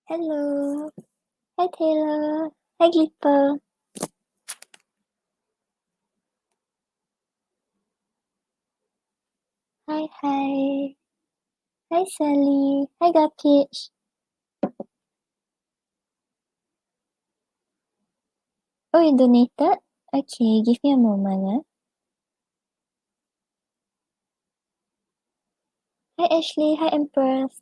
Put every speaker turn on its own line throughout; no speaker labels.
Hello. Hi Taylor. Hi Glipper. Hi. Hi Sally. Hi Gapich. Oh, you donated? Okay, give me a moment. Hi Ashley. Hi Empress.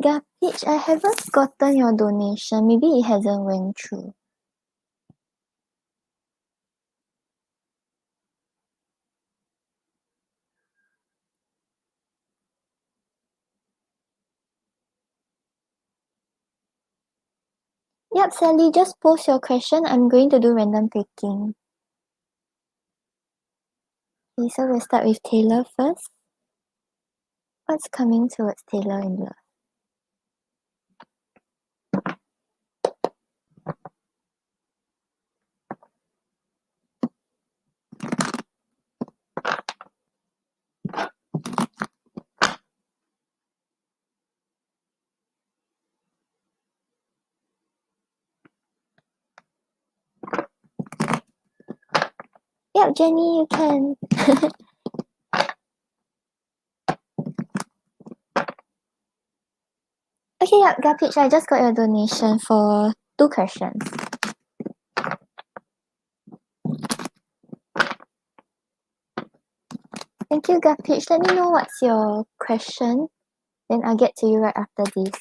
Gapich, I haven't gotten your donation. Maybe it hasn't went through. Yep, Sally, just post your question. I'm going to do random picking. Okay, so we'll start with Taylor first. What's coming towards Taylor in love? Yep, Jenny, you can. Okay, yep, Gapich, I just got your donation for 2 questions. Thank you, Gapich. Let me know what's your question. Then I'll get to you right after this.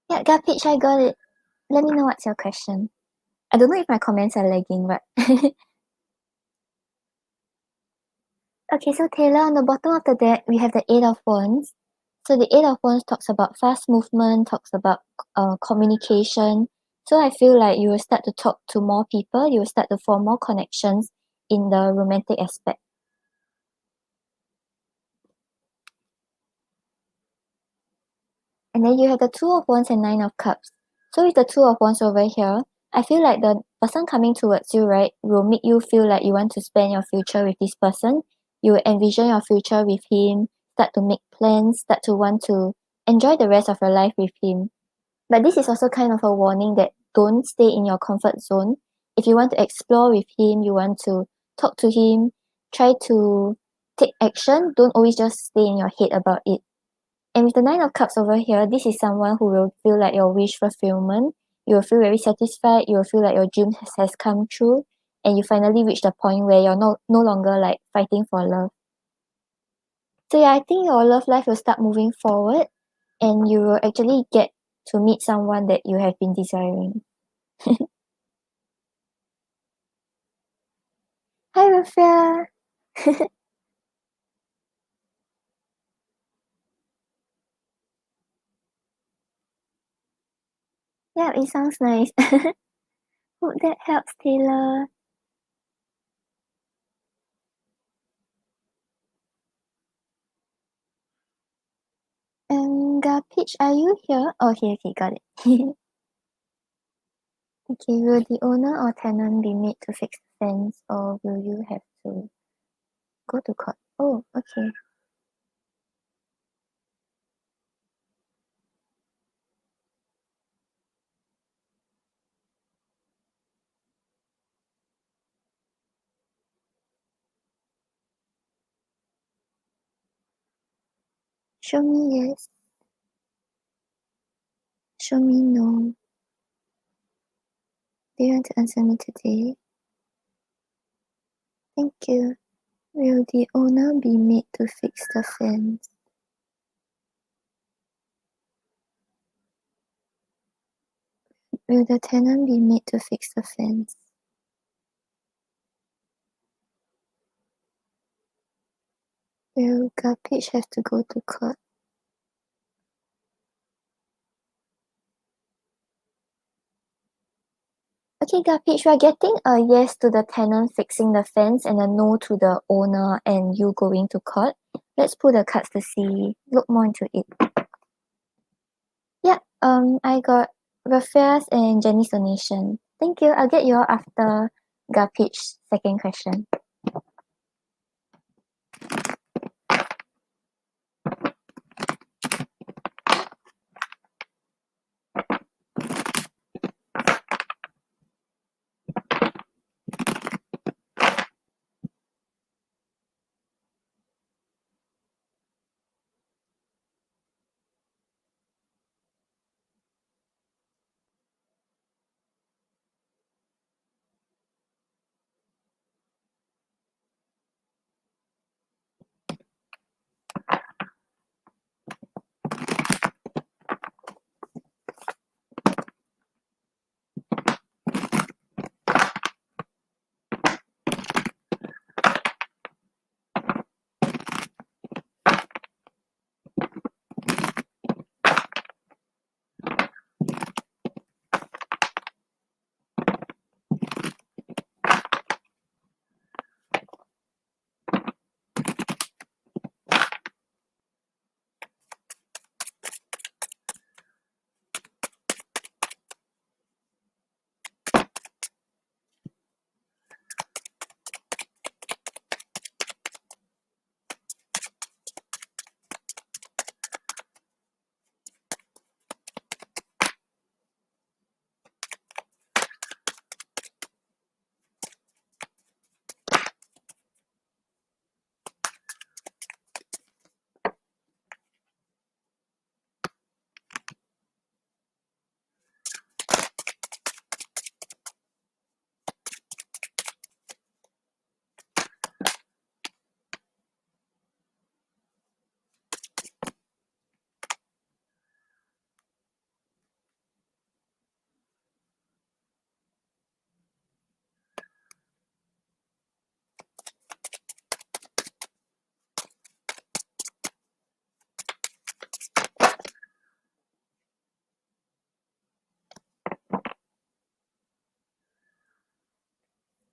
Yeah, Gapich, I got it. Let me know what's your question. I don't know if my comments are lagging, but okay, so Taylor, on the bottom of the deck, we have the Eight of Wands. So the Eight of Wands talks about fast movement, talks about communication. So I feel like you will start to talk to more people, you will start to form more connections in the romantic aspect. And then you have the Two of Wands and Nine of Cups. So with the Two of Wands over here, I feel like the person coming towards you, right, will make you feel like you want to spend your future with this person. You will envision your future with him, start to make plans, start to want to enjoy the rest of your life with him. But this is also kind of a warning that don't stay in your comfort zone. If you want to explore with him, you want to talk to him, try to take action, don't always just stay in your head about it. And with the Nine of Cups over here, this is someone who will feel like your wish fulfillment. You will feel very satisfied. You will feel like your dream has come true. And you finally reach the point where you're no longer like fighting for love. So yeah, I think your love life will start moving forward and you will actually get to meet someone that you have been desiring. Hi, Rafia. Yeah, it sounds nice. Hope that helps, Taylor. Peach, are you here? Oh, okay, got it. Okay, will the owner or tenant be made to fix the fence or will you have to go to court? Oh, okay. Show me yes. Show me no. Do you want to answer me today? Thank you. Will the owner be made to fix the fence? Will the tenant be made to fix the fence? Will garbage have to go to court? Okay, garbage, we are getting a yes to the tenant fixing the fence and a no to the owner and you going to court. Let's pull the cards to see, look more into it. Yeah, I got Raphael's and Jenny's donation. Thank you. I'll get you all after garbage second question.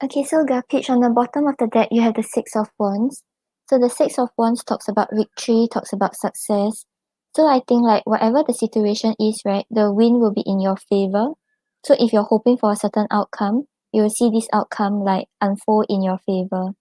Okay, so garbage, on the bottom of the deck, you have the Six of Wands. So the Six of Wands talks about victory, talks about success. So I think like whatever the situation is, right, the wind will be in your favor. So if you're hoping for a certain outcome, you will see this outcome like unfold in your favor.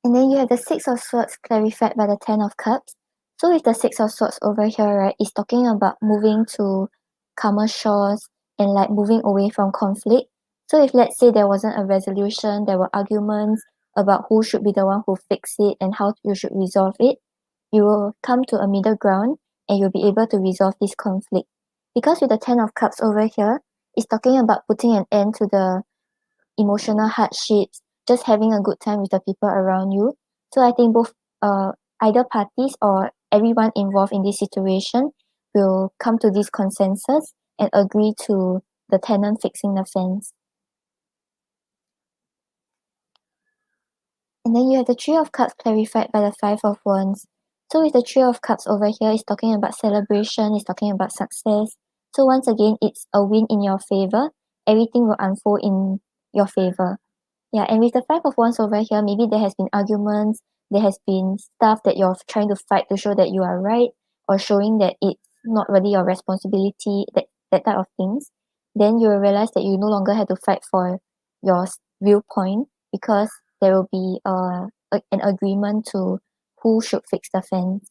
And then you have the Six of Swords clarified by the Ten of Cups. So with the Six of Swords over here, right, it's talking about moving to calmer shores and like moving away from conflict. So if let's say there wasn't a resolution, there were arguments about who should be the one who fix it and how you should resolve it, you will come to a middle ground and you'll be able to resolve this conflict. Because with the Ten of Cups over here, it's talking about putting an end to the emotional hardships, just having a good time with the people around you. So I think both either parties or everyone involved in this situation will come to this consensus and agree to the tenant fixing the fence. And then you have the Three of Cups clarified by the Five of Wands. So with the Three of Cups over here, it's talking about celebration, it's talking about success. So once again, it's a win in your favor. Everything will unfold in your favor. Yeah, and with the Five of Wands over here, maybe there has been arguments, there has been stuff that you're trying to fight to show that you are right, or showing that it's not really your responsibility, that type of things. Then you will realize that you no longer have to fight for your viewpoint because there will be an agreement to who should fix the fence.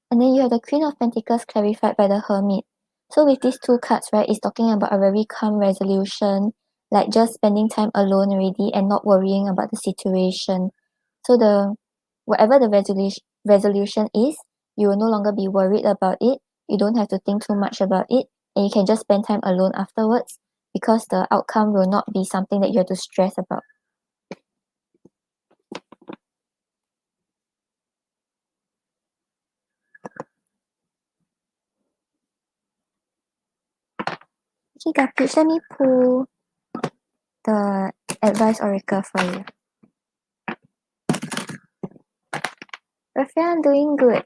And then you have the Queen of Pentacles clarified by the Hermit. So with these two cards, right, it's talking about a very calm resolution, like just spending time alone already and not worrying about the situation. So whatever the resolution is, you will no longer be worried about it. You don't have to think too much about it, and you can just spend time alone afterwards because the outcome will not be something that you have to stress about. Okay, Gapich, let me pull the advice oracle for you. Rafael, I'm doing good.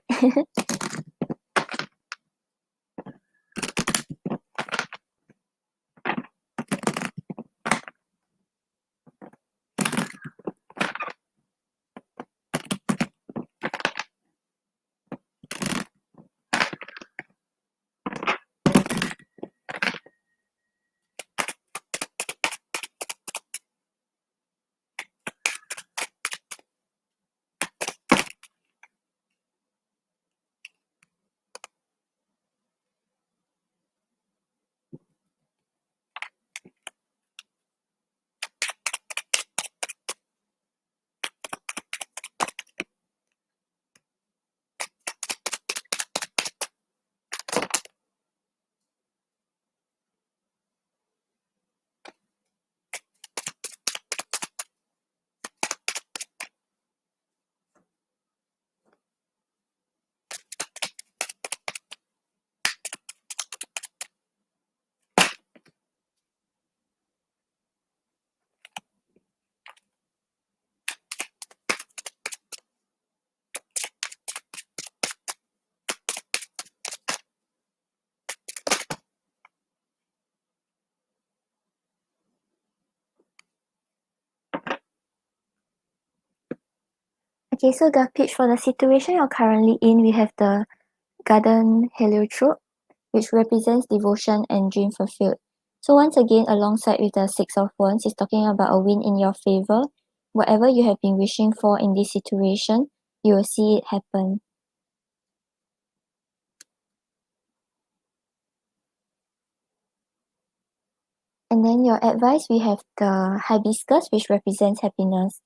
Okay, so Gapich, for the situation you're currently in, we have the Garden Heliotrope, which represents devotion and dream fulfilled. So once again, alongside with the Six of Wands, is talking about a win in your favor. Whatever you have been wishing for in this situation, you will see it happen. And then your advice, we have the Hibiscus, which represents happiness.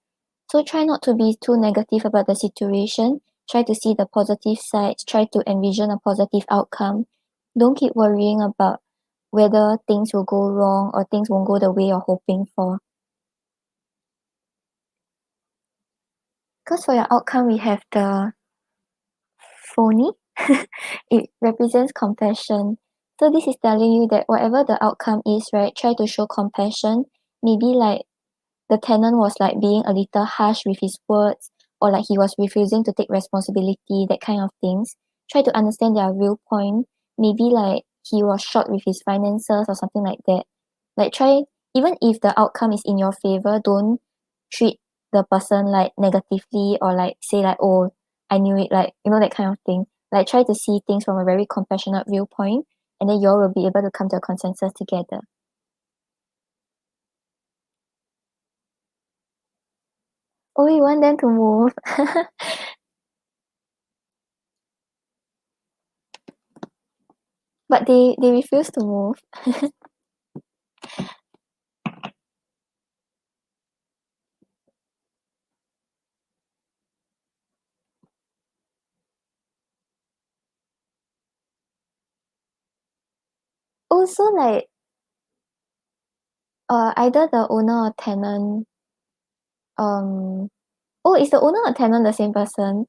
So try not to be too negative about the situation. Try to see the positive sides. Try to envision a positive outcome. Don't keep worrying about whether things will go wrong or things won't go the way you're hoping for. Because for your outcome, we have the phony. It represents compassion. So this is telling you that whatever the outcome is, right, try to show compassion. Maybe like the tenant was like being a little harsh with his words, or like he was refusing to take responsibility, that kind of things. Try to understand their real point. Maybe like he was short with his finances or something like that. Like try, even if the outcome is in your favor, don't treat the person like negatively or like say like, oh, I knew it, like, you know, that kind of thing. Like try to see things from a very compassionate viewpoint, and then you all will be able to come to a consensus together. Oh, you want them to move. But they refuse to move. Also, like either the owner or tenant, um oh, is the owner or tenant the same person?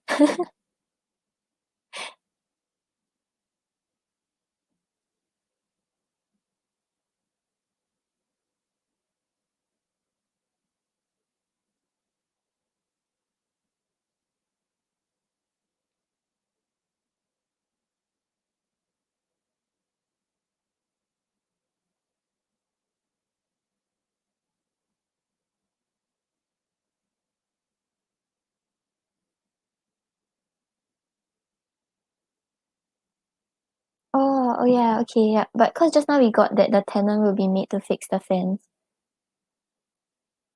Oh yeah, okay, yeah. But cause just now we got that the tenant will be made to fix the fence.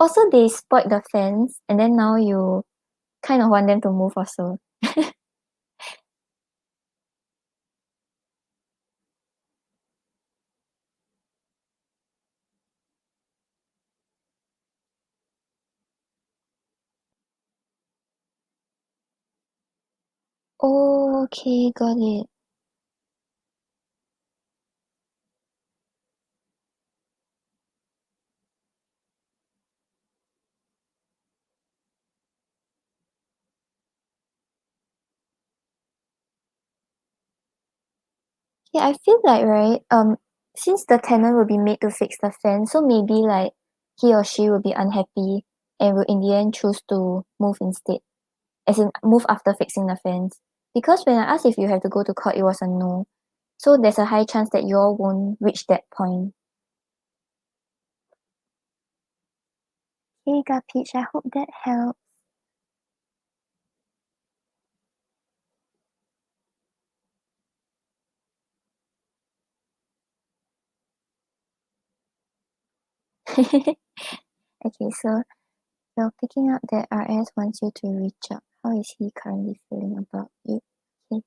Also, they spoiled the fence, and then now you kind of want them to move also. Oh, okay, got it. Yeah, I feel like, right, since the tenant will be made to fix the fan, so maybe like he or she will be unhappy and will in the end choose to move instead. As in move after fixing the fence. Because when I asked if you have to go to court, it was a no. So there's a high chance that you all won't reach that point. Hey, got Peach, I hope that helps. Okay, so picking up that RS wants you to reach out. How is he currently feeling about you? Okay.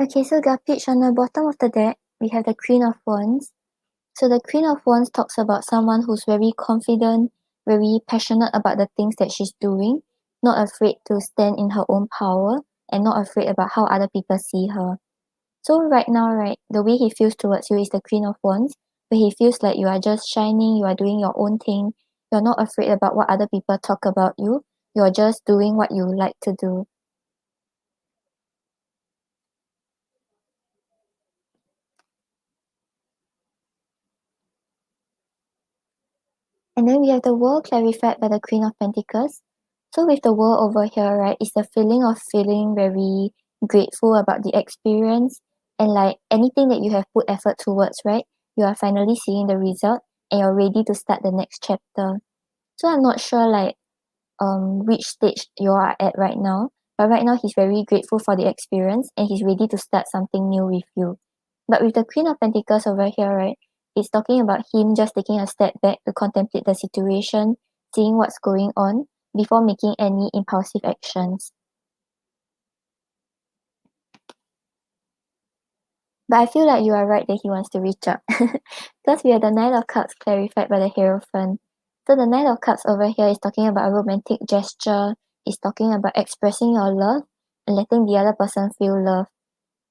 Okay, so Gapich, on the bottom of the deck, we have the Queen of Wands. So the Queen of Wands talks about someone who's very confident, very passionate about the things that she's doing, not afraid to stand in her own power, and not afraid about how other people see her. So right now, right, the way he feels towards you is the Queen of Wands, where he feels like you are just shining, you are doing your own thing, you're not afraid about what other people talk about you, you're just doing what you like to do. And then we have the world clarified by the Queen of Pentacles. So with the world over here, right, it's the feeling of feeling very grateful about the experience and like anything that you have put effort towards, right? You are finally seeing the result and you're ready to start the next chapter. So I'm not sure like which stage you are at right now, but right now he's very grateful for the experience and he's ready to start something new with you. But with the Queen of Pentacles over here, right, it's talking about him just taking a step back to contemplate the situation, seeing what's going on before making any impulsive actions. But I feel like you are right that he wants to reach out. Because we have the Knight of Cups clarified by the Hierophant. So the Knight of Cups over here is talking about a romantic gesture, is talking about expressing your love and letting the other person feel love.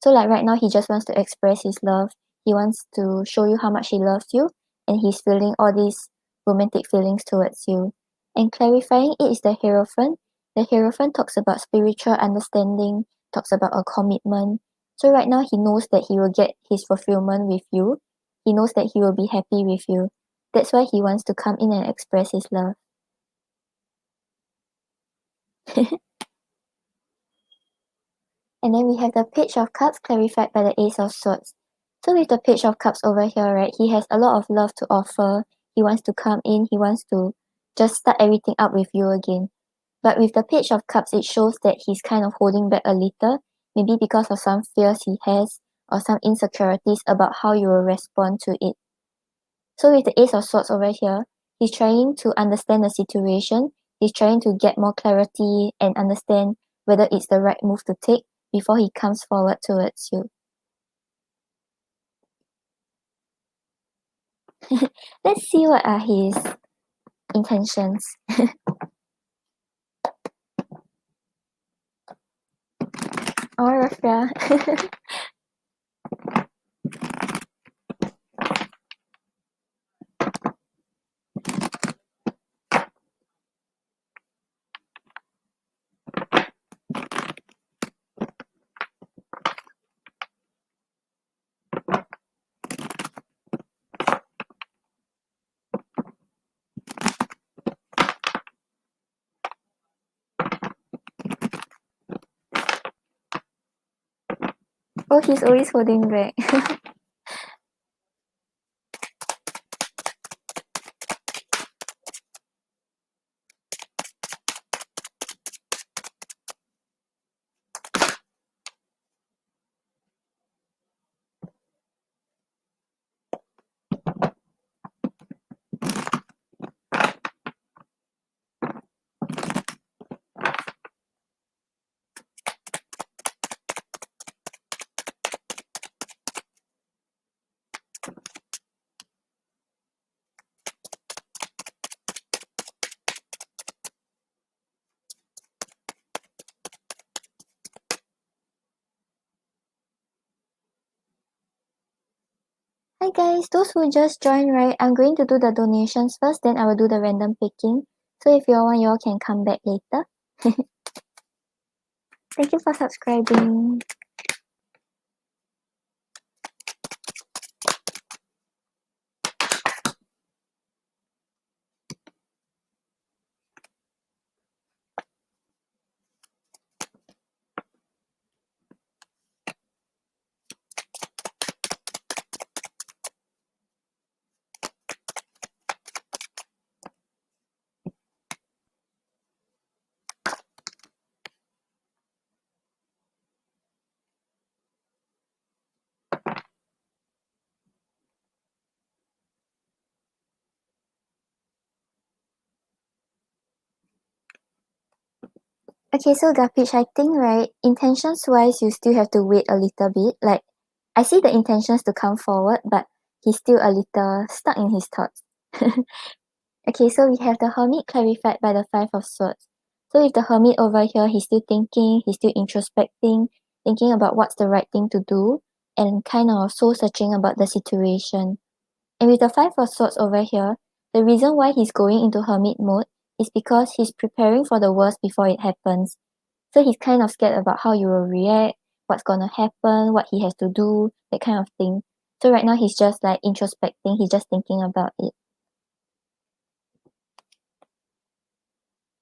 So like right now he just wants to express his love. He wants to show you how much he loves you and he's feeling all these romantic feelings towards you. And clarifying it is the Hierophant. The Hierophant talks about spiritual understanding, talks about a commitment. So right now he knows that he will get his fulfillment with you. He knows that he will be happy with you. That's why he wants to come in and express his love. And then we have the Page of Cups clarified by the Ace of Swords. So with the Page of Cups over here, right, he has a lot of love to offer. He wants to come in, he wants to just start everything up with you again. But with the Page of Cups, it shows that he's kind of holding back a little, maybe because of some fears he has or some insecurities about how you will respond to it. So with the Ace of Swords over here, he's trying to understand the situation, he's trying to get more clarity and understand whether it's the right move to take before he comes forward towards you. Let's see what are his intentions. Or Rafia. Oh, he's always holding back. Hi guys, those who just joined, right, I'm going to do the donations first, then I will do the random picking. So if you all want, you all can come back later. Thank you for subscribing. Okay, so Gapich, I think, right, intentions-wise, you still have to wait a little bit. Like, I see the intentions to come forward, but he's still a little stuck in his thoughts. Okay, so we have the Hermit clarified by the Five of Swords. So with the Hermit over here, he's still thinking, he's still introspecting, thinking about what's the right thing to do, and kind of soul-searching about the situation. And with the Five of Swords over here, the reason why he's going into Hermit mode is because he's preparing for the worst before it happens. So he's kind of scared about how you will react, what's gonna happen, what he has to do, that kind of thing. So right now he's just like introspecting, he's just thinking about it.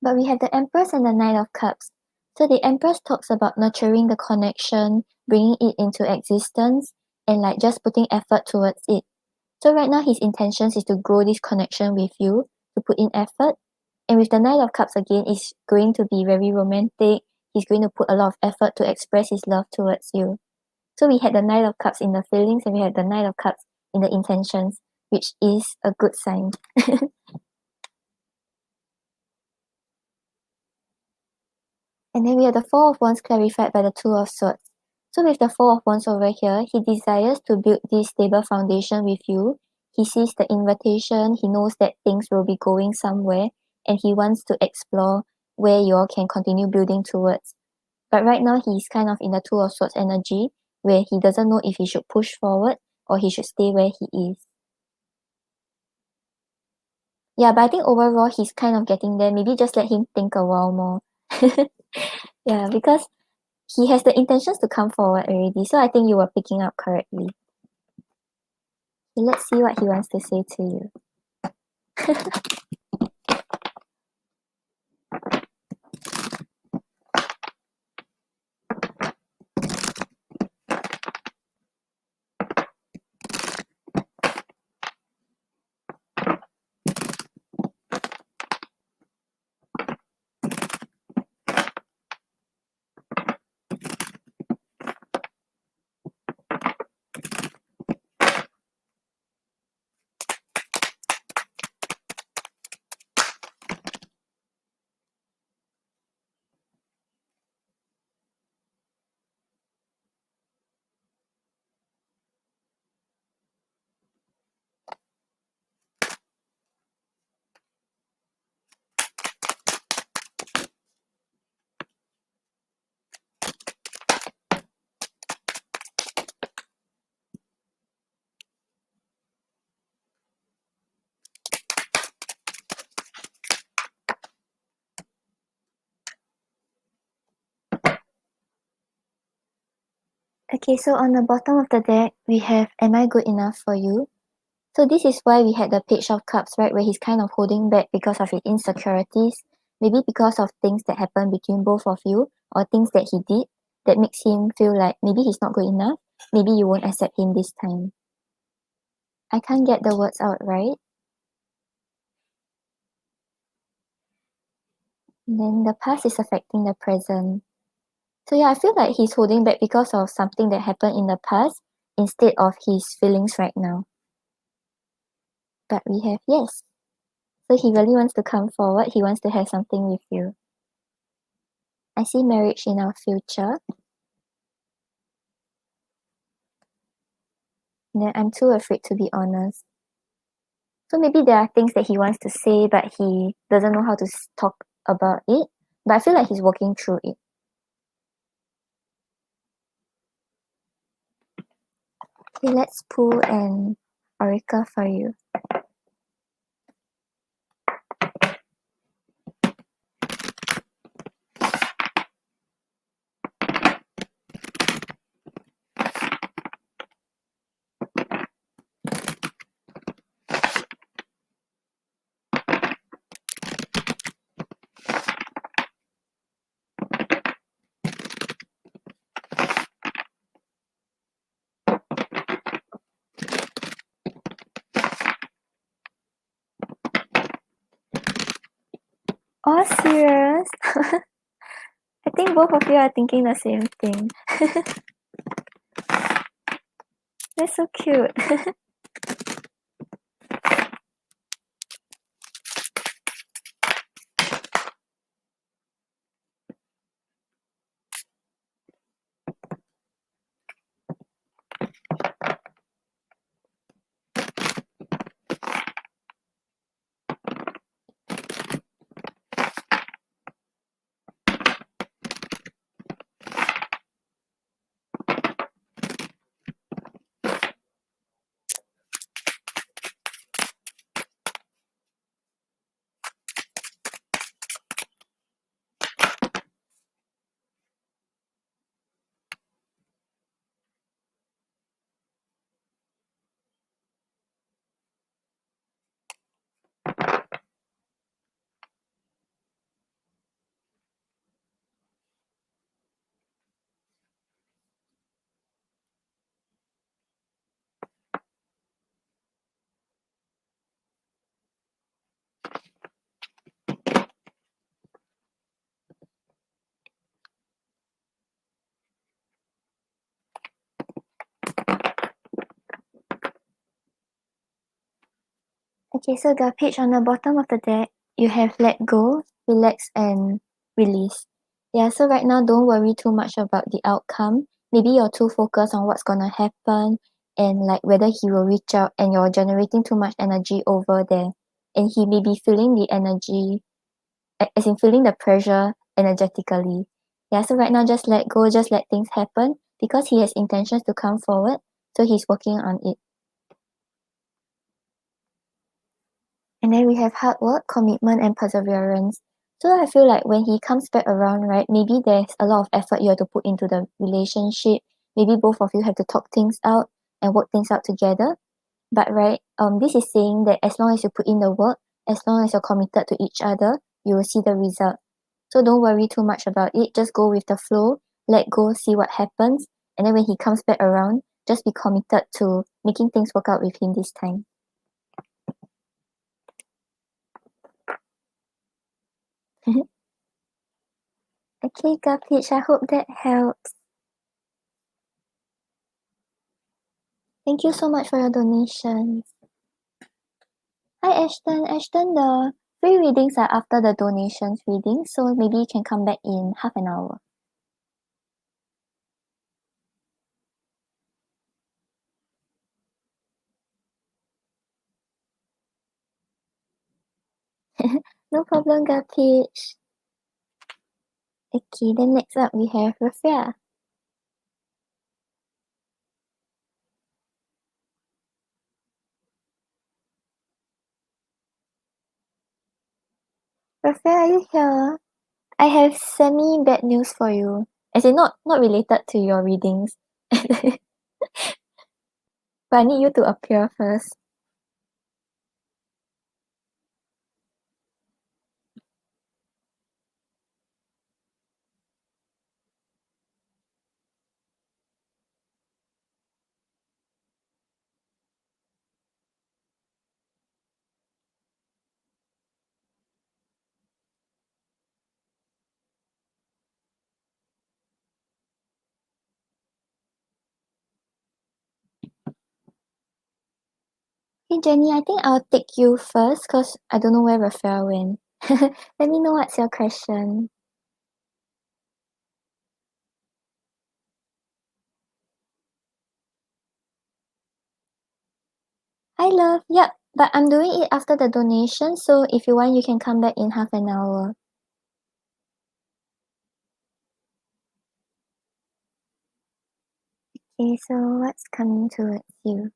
But we have the Empress and the Knight of Cups. So the Empress talks about nurturing the connection, bringing it into existence, and like just putting effort towards it. So right now his intentions is to grow this connection with you, to put in effort. And with the Knight of Cups again, is going to be very romantic. He's going to put a lot of effort to express his love towards you. So we had the Knight of Cups in the feelings and we had the Knight of Cups in the intentions, which is a good sign. And then we have the Four of Wands clarified by the Two of Swords. So with the Four of Wands over here, he desires to build this stable foundation with you. He sees the invitation, he knows that things will be going somewhere, and he wants to explore where you all can continue building towards. But right now, he's kind of in the Two of Swords energy, where he doesn't know if he should push forward or he should stay where he is. Yeah, but I think overall, he's kind of getting there. Maybe just let him think a while more. Yeah, because he has the intentions to come forward already, so I think you were picking up correctly. Okay, let's see what he wants to say to you. Okay, so on the bottom of the deck, we have Am I Good Enough for You? So this is why we had the Page of Cups, right, where he's kind of holding back because of his insecurities, maybe because of things that happened between both of you, or things that he did that makes him feel like maybe he's not good enough, maybe you won't accept him this time. I can't get the words out right. And then the past is affecting the present. So yeah, I feel like he's holding back because of something that happened in the past instead of his feelings right now. But we have yes. So he really wants to come forward. He wants to have something with you. I see marriage in our future. And then I'm too afraid to be honest. So maybe there are things that he wants to say, but he doesn't know how to talk about it. But I feel like he's working through it. Okay, let's pull an oracle for you. Oh, serious? I think both of you are thinking the same thing. That's so cute. Okay, so the page on the bottom of the deck, you have let go, relax, and release. Yeah, so right now, don't worry too much about the outcome. Maybe you're too focused on what's gonna happen and like whether he will reach out, and you're generating too much energy over there. And he may be feeling the energy, as in feeling the pressure energetically. Yeah, so right now, just let go, just let things happen because he has intentions to come forward. So he's working on it. And then we have hard work, commitment, and perseverance. So I feel like when he comes back around, right, maybe there's a lot of effort you have to put into the relationship. Maybe both of you have to talk things out and work things out together. But right, this is saying that as long as you put in the work, as long as you're committed to each other, you will see the result. So don't worry too much about it. Just go with the flow, let go, see what happens. And then when he comes back around, just be committed to making things work out with him this time. Okay, Gapich, I hope that helps. Thank you so much for your donations. Hi, Ashton. Ashton, the free readings are after the donations reading, so maybe you can come back in half an hour. No problem, Gapich. Okay, then next up we have Rafia. Rafia, are you here? I have semi-bad news for you. As in not related to your readings. But I need you to appear first. Hey Jenny, I think I'll take you first because I don't know where Raphael went. Let me know what's your question. Hi love, yep, but I'm doing it after the donation, so if you want you can come back in half an hour. Okay, so what's coming towards you?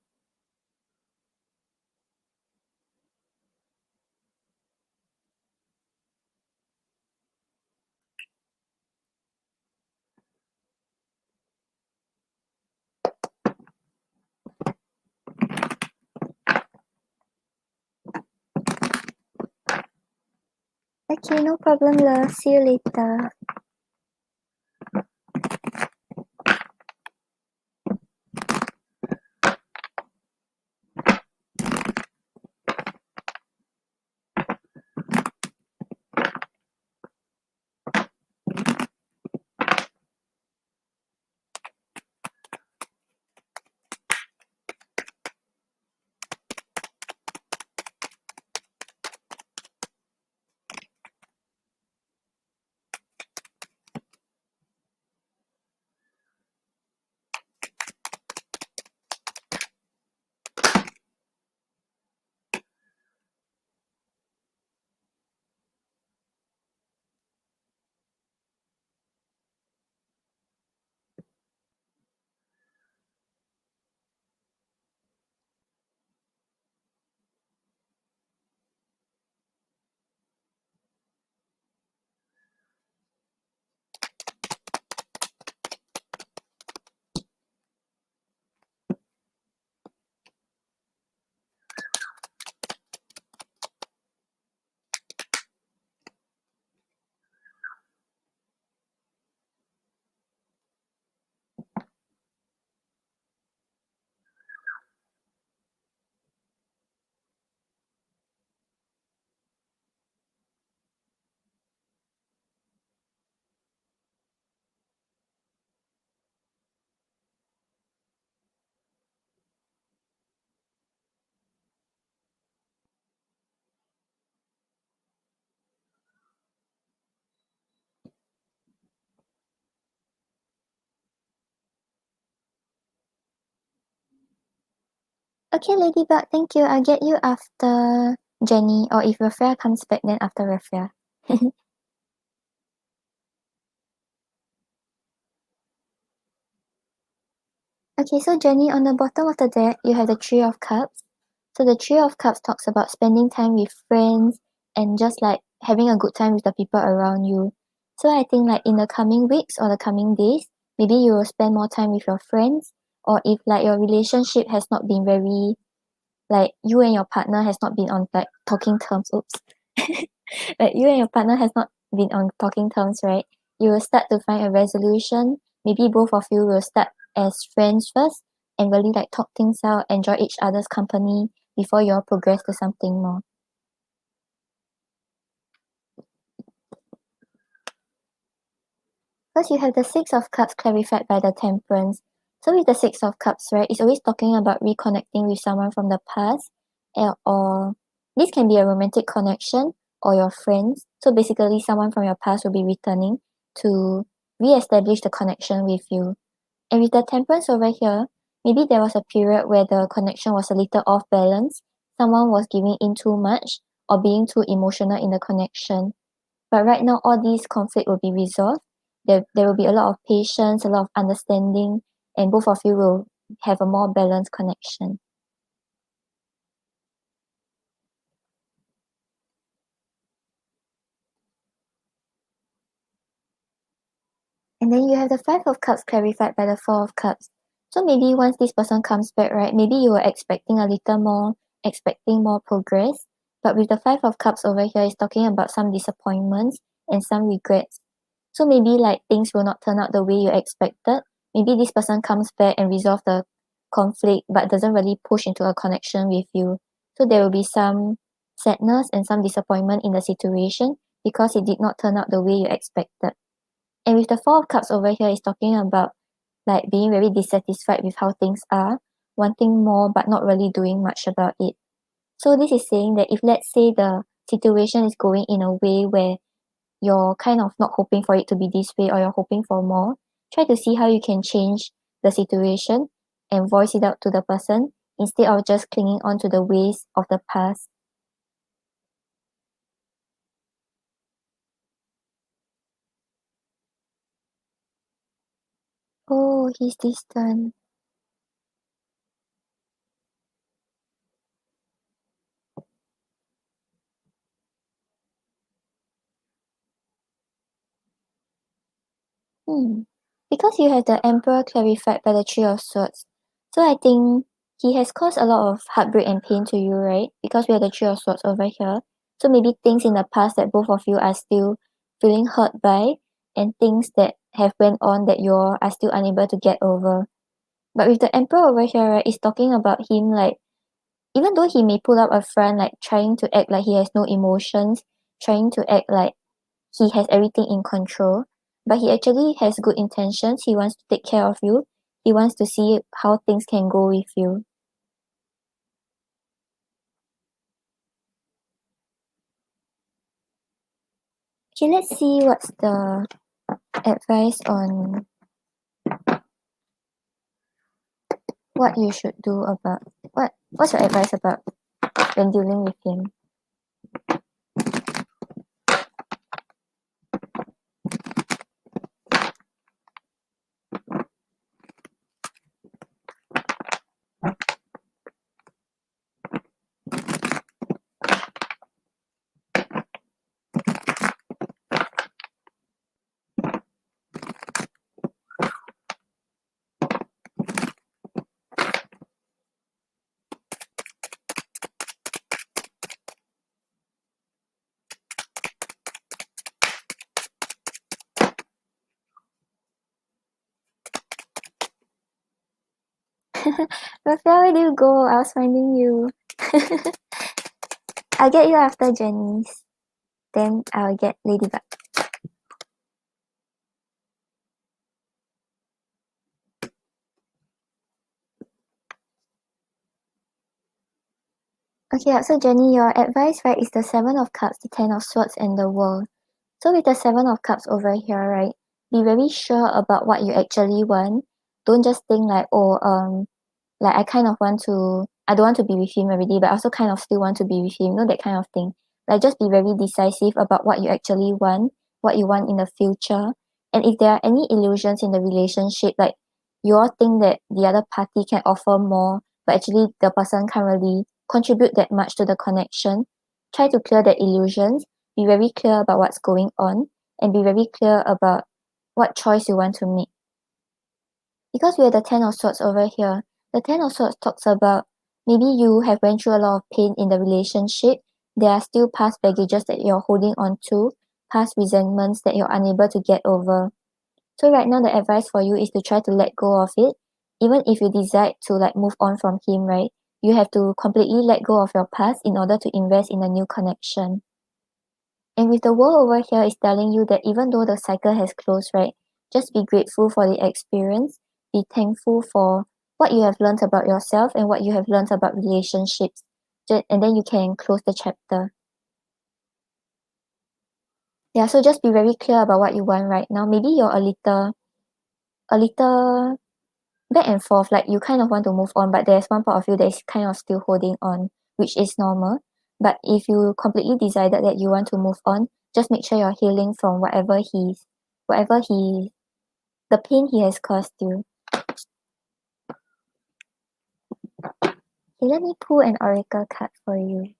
Okay, no problem love, see you later. Okay, Ladybug, thank you. I'll get you after Jenny, or if Raphael comes back, then after Raphael. Okay, so Jenny, on the bottom of the deck, you have the Three of Cups. So the Three of Cups talks about spending time with friends and just like having a good time with the people around you. So I think like in the coming weeks or the coming days, maybe you will spend more time with your friends, or if like your relationship has not been very, like you and your partner has not been on like talking terms, oops. Like you and your partner has not been on talking terms, right? You will start to find a resolution. Maybe both of you will start as friends first and really like talk things out, enjoy each other's company before you all progress to something more. First, you have the Six of Cups clarified by the Temperance. So with the Six of Cups, right, it's always talking about reconnecting with someone from the past, or this can be a romantic connection or your friends. So basically, someone from your past will be returning to re-establish the connection with you. And with the Temperance over here, maybe there was a period where the connection was a little off balance. Someone was giving in too much or being too emotional in the connection. But right now, all these conflict will be resolved. There will be a lot of patience, a lot of understanding, and both of you will have a more balanced connection. And then you have the Five of Cups clarified by the Four of Cups. So maybe once this person comes back, right, maybe you were expecting a little more, expecting more progress. But with the Five of Cups over here, it's talking about some disappointments and some regrets. So maybe like things will not turn out the way you expected. Maybe this person comes back and resolve the conflict but doesn't really push into a connection with you. So there will be some sadness and some disappointment in the situation because it did not turn out the way you expected. And with the Four of Cups over here, it's talking about like being very dissatisfied with how things are, wanting more but not really doing much about it. So this is saying that if let's say the situation is going in a way where you're kind of not hoping for it to be this way or you're hoping for more, try to see how you can change the situation and voice it out to the person instead of just clinging on to the ways of the past. Oh, he's distant. Because you have the Emperor clarified by the Three of Swords. So I think he has caused a lot of heartbreak and pain to you, right? Because we have the Three of Swords over here. So maybe things in the past that both of you are still feeling hurt by and things that have went on that you are still unable to get over. But with the Emperor over here, right, it's talking about him like even though he may put up a front like trying to act like he has no emotions, trying to act like he has everything in control, but he actually has good intentions. He wants to take care of you. He wants to see how things can go with you. Okay, let's see what's the advice on what you should do about what's your advice about when dealing with him. Raphael, where do you go? I was finding you. I'll get you after Jenny's. Then I'll get Ladybug. Okay, so Jenny, your advice, right, is the Seven of Cups, the Ten of Swords, and the World. So with the Seven of Cups over here, right, be very sure about what you actually want. Don't just think like, oh, like I don't want to be with him already, but I also kind of still want to be with him, that kind of thing. Like just be very decisive about what you actually want, what you want in the future. And if there are any illusions in the relationship, like you all think that the other party can offer more, but actually the person can't really contribute that much to the connection, try to clear the illusions, be very clear about what's going on, and be very clear about what choice you want to make. Because we have the Ten of Swords over here, the Ten of Swords talks about maybe you have went through a lot of pain in the relationship. There are still past baggages that you're holding on to, past resentments that you're unable to get over. So right now the advice for you is to try to let go of it. Even if you decide to like move on from him, right? You have to completely let go of your past in order to invest in a new connection. And with the world over here is telling you that even though the cycle has closed, right, just be grateful for the experience, be thankful for what you have learned about yourself and what you have learned about relationships. And then you can close the chapter. Yeah, so just be very clear about what you want right now. Maybe you're a little back and forth, like you kind of want to move on, but there's one part of you that is kind of still holding on, which is normal. But if you completely decided that you want to move on, just make sure you're healing from the pain he has caused you. Okay, let me pull an oracle card for you.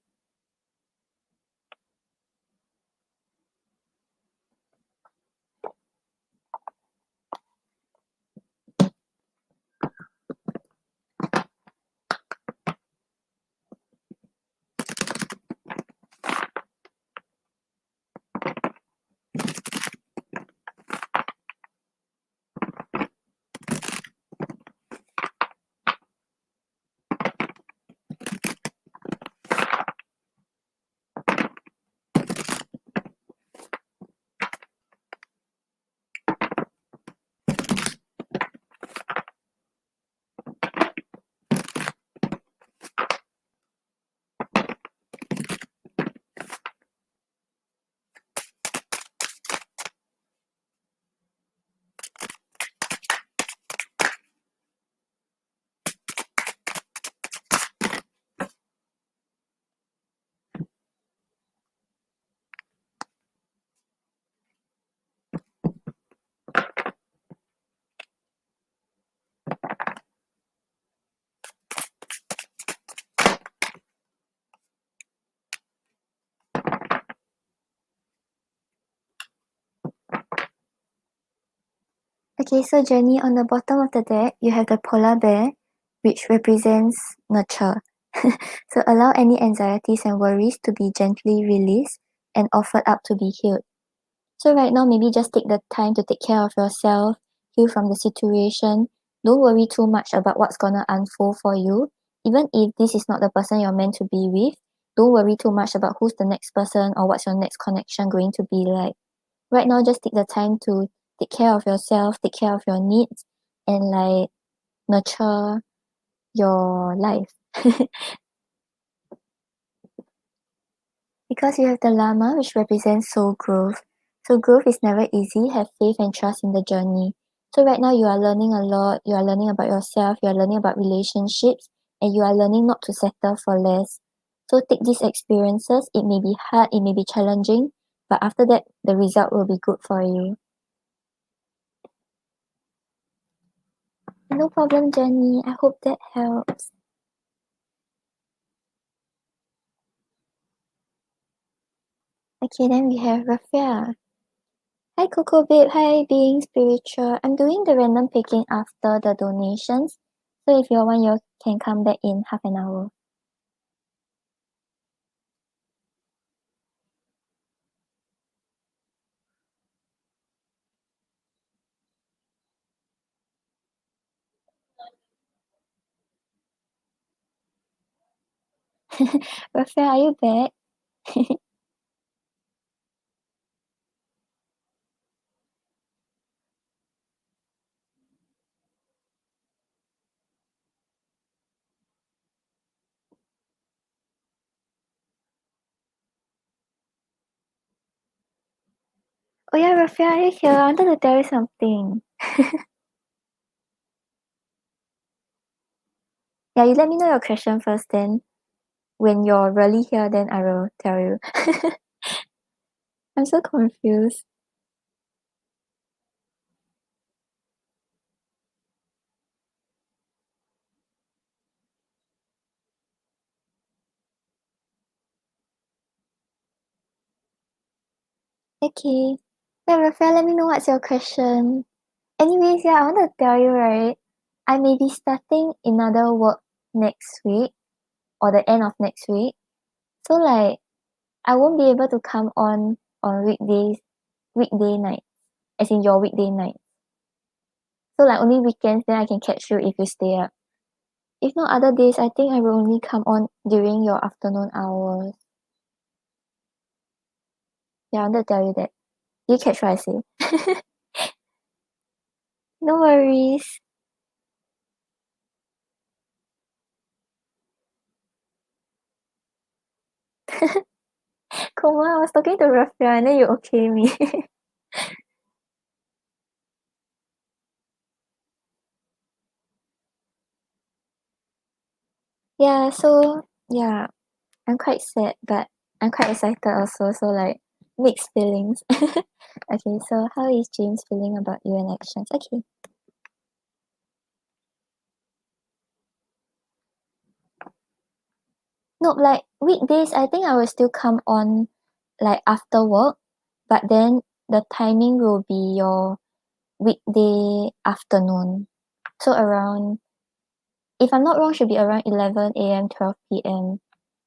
Okay, so Jenny, on the bottom of the deck, you have the polar bear, which represents nurture. So allow any anxieties and worries to be gently released and offered up to be healed. So right now, maybe just take the time to take care of yourself, heal from the situation. Don't worry too much about what's gonna unfold for you. Even if this is not the person you're meant to be with, don't worry too much about who's the next person or what's your next connection going to be like. Right now, just take the time to take care of yourself, take care of your needs, and like nurture your life. Because you have the llama, which represents soul growth. So growth is never easy. Have faith and trust in the journey. So right now you are learning a lot. You are learning about yourself. You are learning about relationships, and you are learning not to settle for less. So take these experiences. It may be hard. It may be challenging, but after that, the result will be good for you. No problem, Jenny. I hope that helps. Okay, then we have Rafia. Hi Coco Babe, hi Being Spiritual. I'm doing the random picking after the donations. So if you want, you can come back in half an hour. Rafia, are you back? Oh yeah, Rafia, are you here? I wanted to tell you something. Yeah, you let me know your question first, then when you're really here, then I will tell you. I'm so confused. Okay. Yeah, Rafia, let me know what's your question. Anyways, yeah, I want to tell you, right? I may be starting another work next week or the end of next week. So like I won't be able to come on weekday night, as in your weekday night. So like only weekends then I can catch you if you stay up. If not other days, I think I will only come on during your afternoon hours. Yeah, I wanted to tell you that. You catch what I say? No worries. Come on, I was talking to Rafia and then you okay me. Yeah, so yeah, I'm quite sad, but I'm quite excited also. So like mixed feelings. Okay, so how is James feeling about you and actions? Okay. No, like weekdays, I think I will still come on like after work, but then the timing will be your weekday afternoon. So around, if I'm not wrong, should be around 11 a.m., 12 p.m.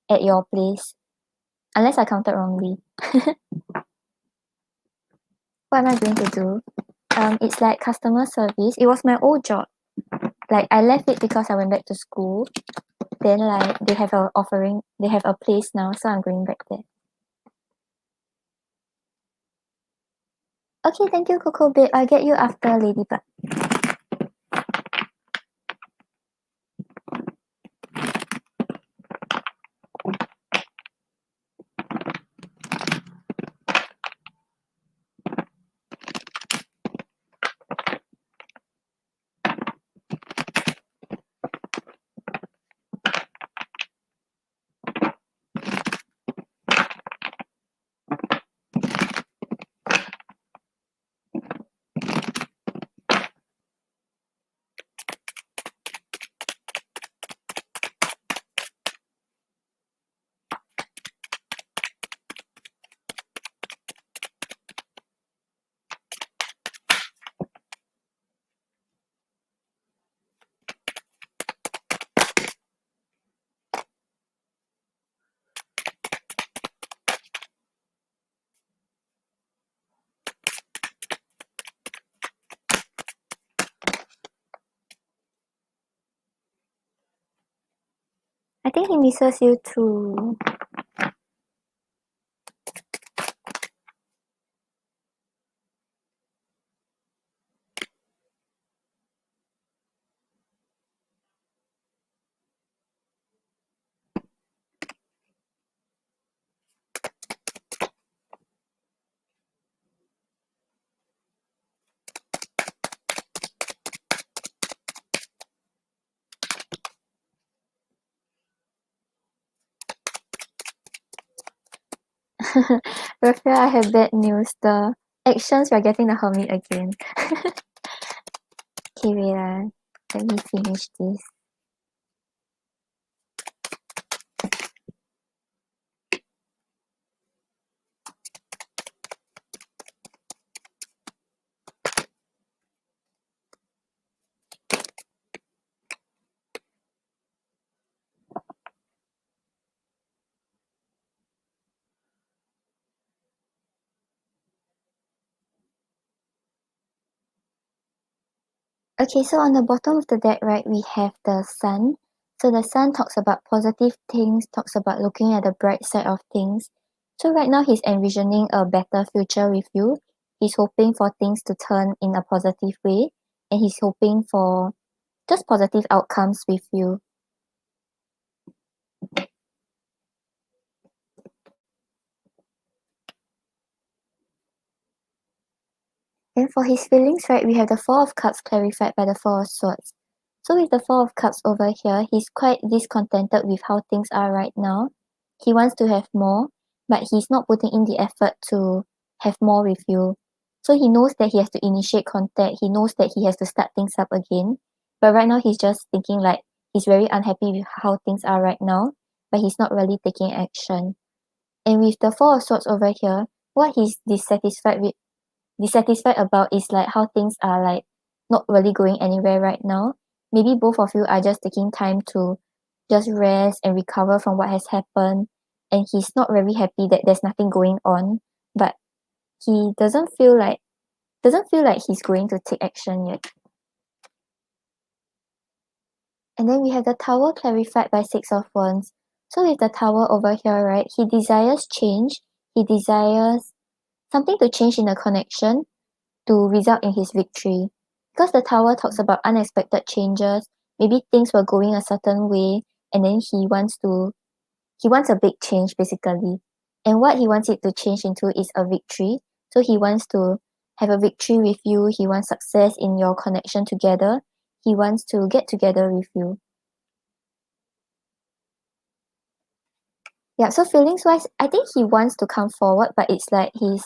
at your place, unless I counted wrongly. What am I going to do? It's like customer service. It was my old job. Like I left it because I went back to school. Then like they have a offering, they have a place now, so I'm going back there. Okay, thank you, Coco Babe. I'll get you after Ladybug. think he misses you too. Raphael, I have bad news. The actions, we're getting the Hermit again. Okay, wait. Let me finish this. Okay, so on the bottom of the deck, right, we have the Sun. So the Sun talks about positive things, talks about looking at the bright side of things. So right now he's envisioning a better future with you. He's hoping for things to turn in a positive way, and he's hoping for just positive outcomes with you. And for his feelings, right, we have the Four of Cups clarified by the Four of Swords. So with the Four of Cups over here, he's quite discontented with how things are right now. He wants to have more, but he's not putting in the effort to have more with you. So he knows that he has to initiate contact. He knows that he has to start things up again. But right now, he's just thinking like he's very unhappy with how things are right now, but he's not really taking action. And with the Four of Swords over here, what he's dissatisfied about is like how things are like not really going anywhere right now. Maybe both of you are just taking time to just rest and recover from what has happened, and he's not very happy that there's nothing going on, but he doesn't feel like he's going to take action yet. And then we have the Tower clarified by Six of Wands. So with the Tower over here, right, he desires change. He desires something to change in the connection to result in his victory. Because the Tower talks about unexpected changes, maybe things were going a certain way, and then he wants a big change basically. And what he wants it to change into is a victory. So he wants to have a victory with you, he wants success in your connection together, he wants to get together with you. Yeah, so feelings wise, I think he wants to come forward, but it's like he's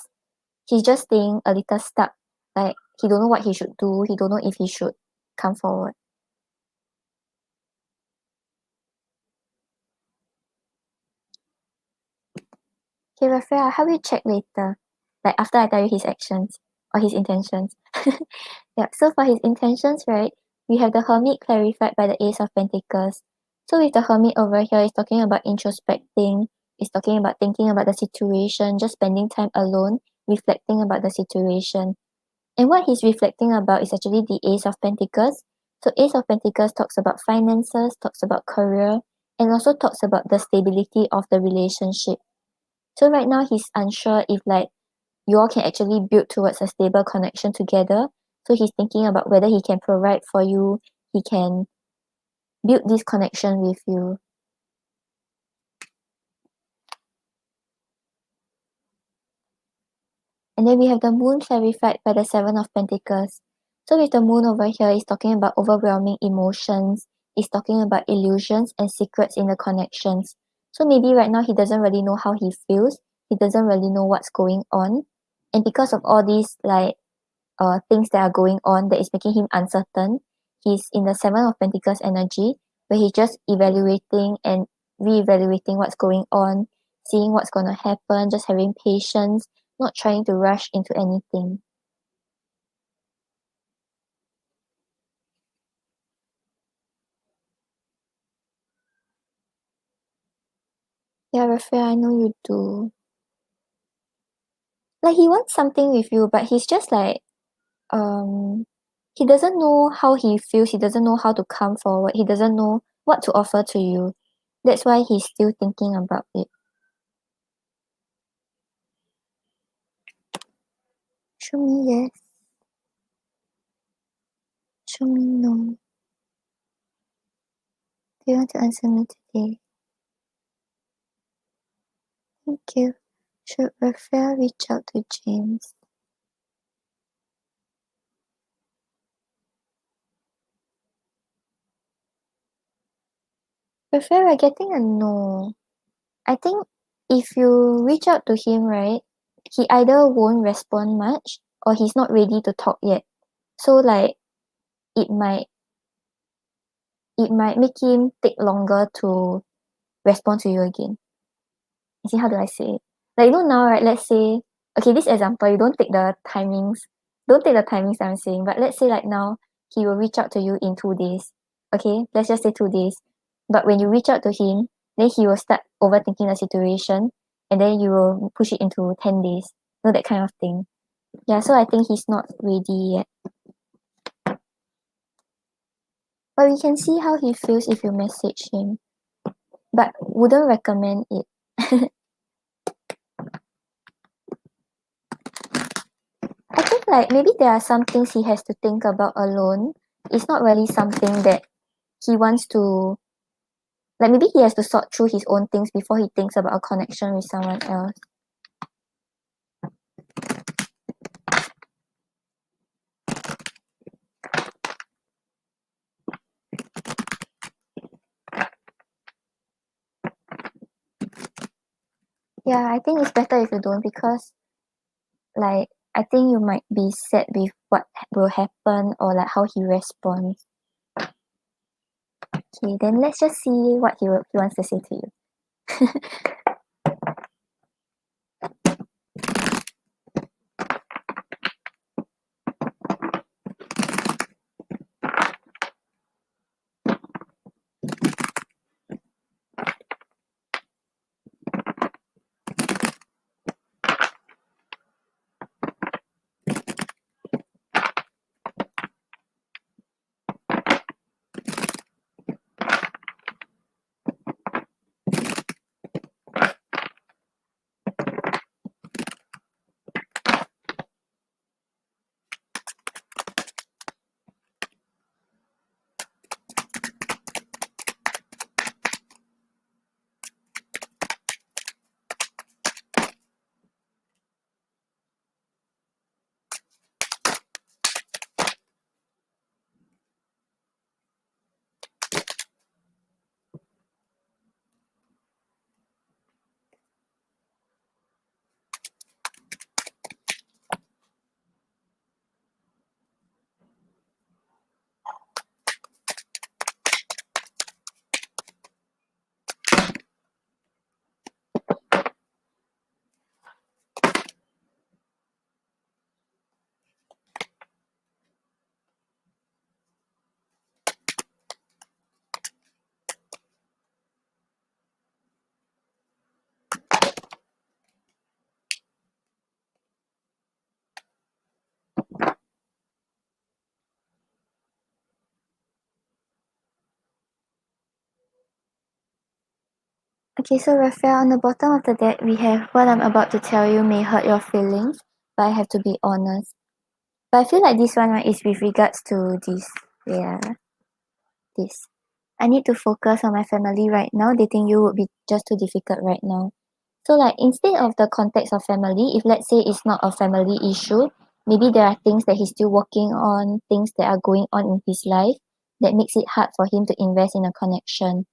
just staying a little stuck. Like he don't know what he should do, he don't know if he should come forward. Okay, Raphael, I'll help you check later. Like after I tell you his actions or his intentions. Yeah, so for his intentions, right, we have the Hermit clarified by the Ace of Pentacles. So with the Hermit over here, it's talking about introspecting, it's talking about thinking about the situation, just spending time alone, reflecting about the situation. And what he's reflecting about is actually the Ace of Pentacles. So Ace of Pentacles talks about finances, talks about career, and also talks about the stability of the relationship. So right now he's unsure if like you all can actually build towards a stable connection together. So he's thinking about whether he can provide for you, he can build this connection with you. And then we have the Moon clarified by the Seven of Pentacles. So with the Moon over here, it's talking about overwhelming emotions, it's talking about illusions and secrets in the connections. So maybe right now he doesn't really know how he feels, he doesn't really know what's going on. And because of all these like things that are going on that is making him uncertain, he's in the Seven of Pentacles energy, where he's just evaluating and re-evaluating what's going on, seeing what's going to happen, just having patience, not trying to rush into anything. Yeah, Raphael, I know you do. Like he wants something with you, but he's just like he doesn't know how he feels, he doesn't know how to come forward, he doesn't know what to offer to you. That's why he's still thinking about it. Show me yes. Show me no. Do you want to answer me today? Thank you. Should Raphael reach out to James? Raphael, we're getting a no. I think if you reach out to him, right, he either won't respond much or he's not ready to talk yet. So like it might make him take longer to respond to you again. You see, how do I say it? Like, now, right, let's say, okay, this example, you don't take the timings that I'm saying, but let's say like now, he will reach out to you in 2 days. Okay, let's just say 2 days. But when you reach out to him, then he will start overthinking the situation and then you will push it into 10 days. That kind of thing. Yeah, so I think he's not ready yet. But we can see how he feels if you message him. But wouldn't recommend it. I think like maybe there are some things he has to think about alone. It's not really something that he wants to, like, maybe he has to sort through his own things before he thinks about a connection with someone else. Yeah, I think it's better if you don't, because like I think you might be sad with what will happen or like how he responds. Okay, then let's just see what he wants to say to you. Okay, so Raphael, on the bottom of the deck, we have what I'm about to tell you may hurt your feelings, but I have to be honest. But I feel like this one, right, is with regards to this. Yeah, this. I need to focus on my family right now. Dating you would be just too difficult right now. So like instead of the context of family, if let's say it's not a family issue, maybe there are things that he's still working on, things that are going on in his life that makes it hard for him to invest in a connection.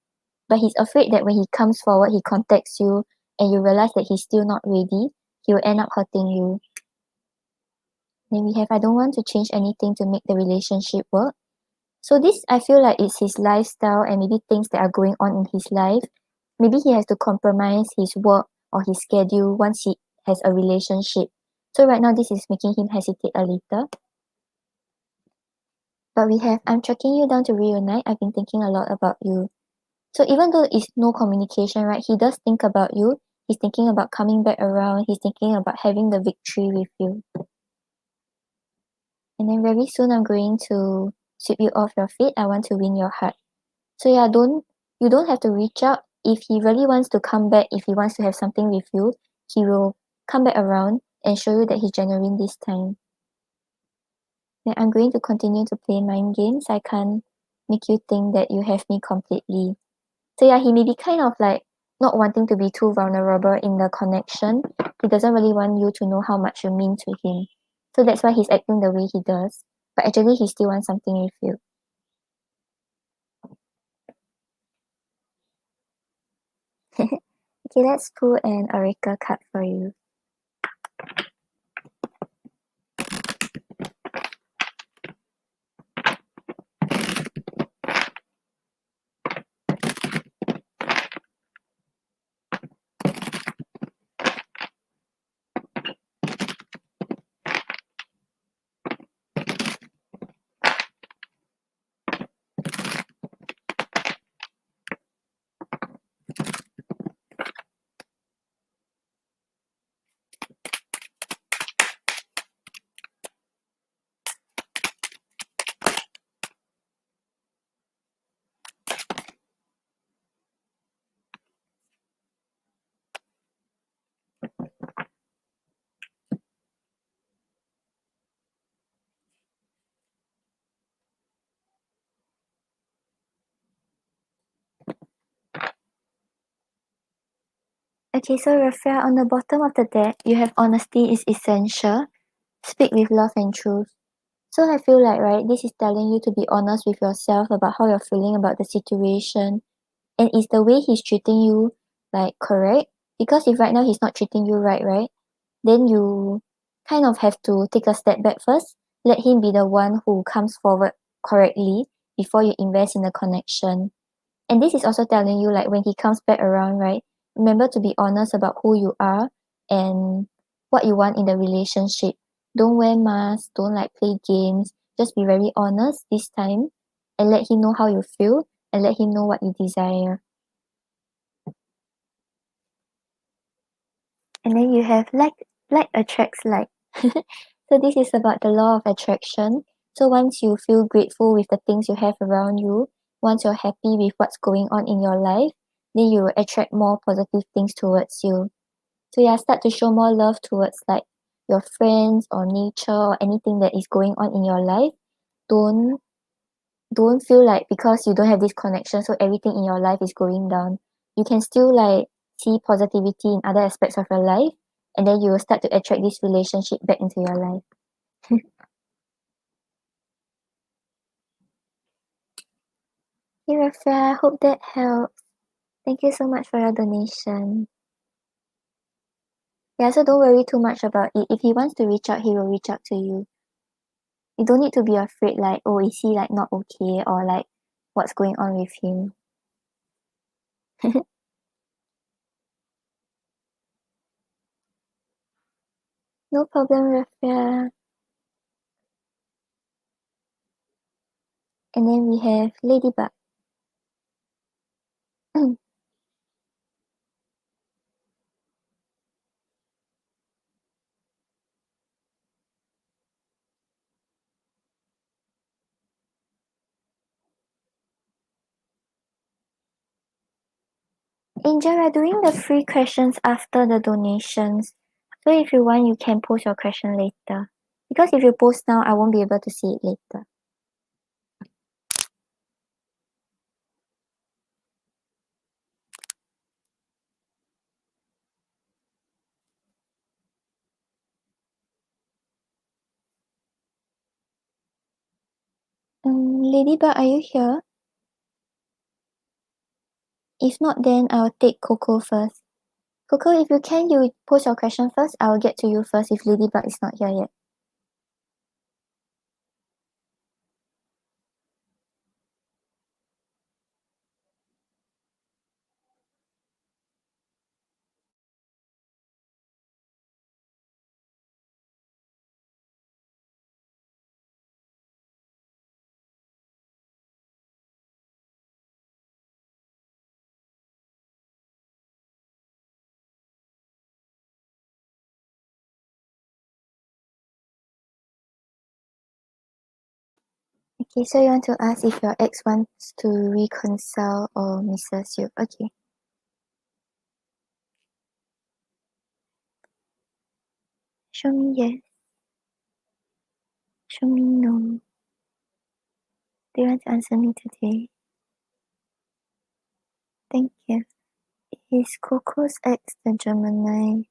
But he's afraid that when he comes forward, he contacts you and you realize that he's still not ready, he will end up hurting you. Then we have, I don't want to change anything to make the relationship work. So this, I feel like it's his lifestyle and maybe things that are going on in his life. Maybe he has to compromise his work or his schedule once he has a relationship. So right now, this is making him hesitate a little. But we have, I'm tracking you down to reunite. I've been thinking a lot about you. So even though it's no communication, right, he does think about you. He's thinking about coming back around. He's thinking about having the victory with you. And then very soon I'm going to sweep you off your feet. I want to win your heart. So yeah, you don't have to reach out. if he really wants to come back, if he wants to have something with you, he will come back around and show you that he's genuine this time. Then I'm going to continue to play mind games. I can't make you think that you have me completely. So yeah, he may be kind of like not wanting to be too vulnerable in the connection. He doesn't really want you to know how much you mean to him. So that's why he's acting the way he does. But actually he still wants something with you. Okay, let's pull an oracle card for you. Okay, so Raphael, on the bottom of the deck, you have honesty is essential. Speak with love and truth. So I feel like, right, this is telling you to be honest with yourself about how you're feeling about the situation. And is the way he's treating you, like, correct? Because if right now he's not treating you right, then you kind of have to take a step back first. Let him be the one who comes forward correctly before you invest in the connection. And this is also telling you, like, when he comes back around, right, remember to be honest about who you are and what you want in the relationship. Don't wear masks, don't like play games. Just be very honest this time and let him know how you feel and let him know what you desire. And then you have like attracts like. So this is about the law of attraction. So once you feel grateful with the things you have around you, once you're happy with what's going on in your life, then you will attract more positive things towards you. So yeah, start to show more love towards like your friends or nature or anything that is going on in your life. Don't don't feel like because you don't have this connection, so everything in your life is going down. You can still like see positivity in other aspects of your life, and then you will start to attract this relationship back into your life. Hey Rafa, I hope that helps. Thank you so much for your donation. Yeah, so don't worry too much about it. If he wants to reach out, he will reach out to you. You don't need to be afraid like, oh, is he like not okay or like what's going on with him. No problem, Rafa. And then we have Ladybug. Angel, we're doing the free questions after the donations. So if you want, you can post your question later. Because if you post now, I won't be able to see it later. Ladybug, are you here? If not, then I'll take Coco first. Coco, if you can, you post your question first. I'll get to you first if Ladybug is not here yet. Okay, so you want to ask if your ex wants to reconcile or misses you. Okay. Show me yes. Show me no. Do you want to answer me today? Thank you. Is Coco's ex the Gemini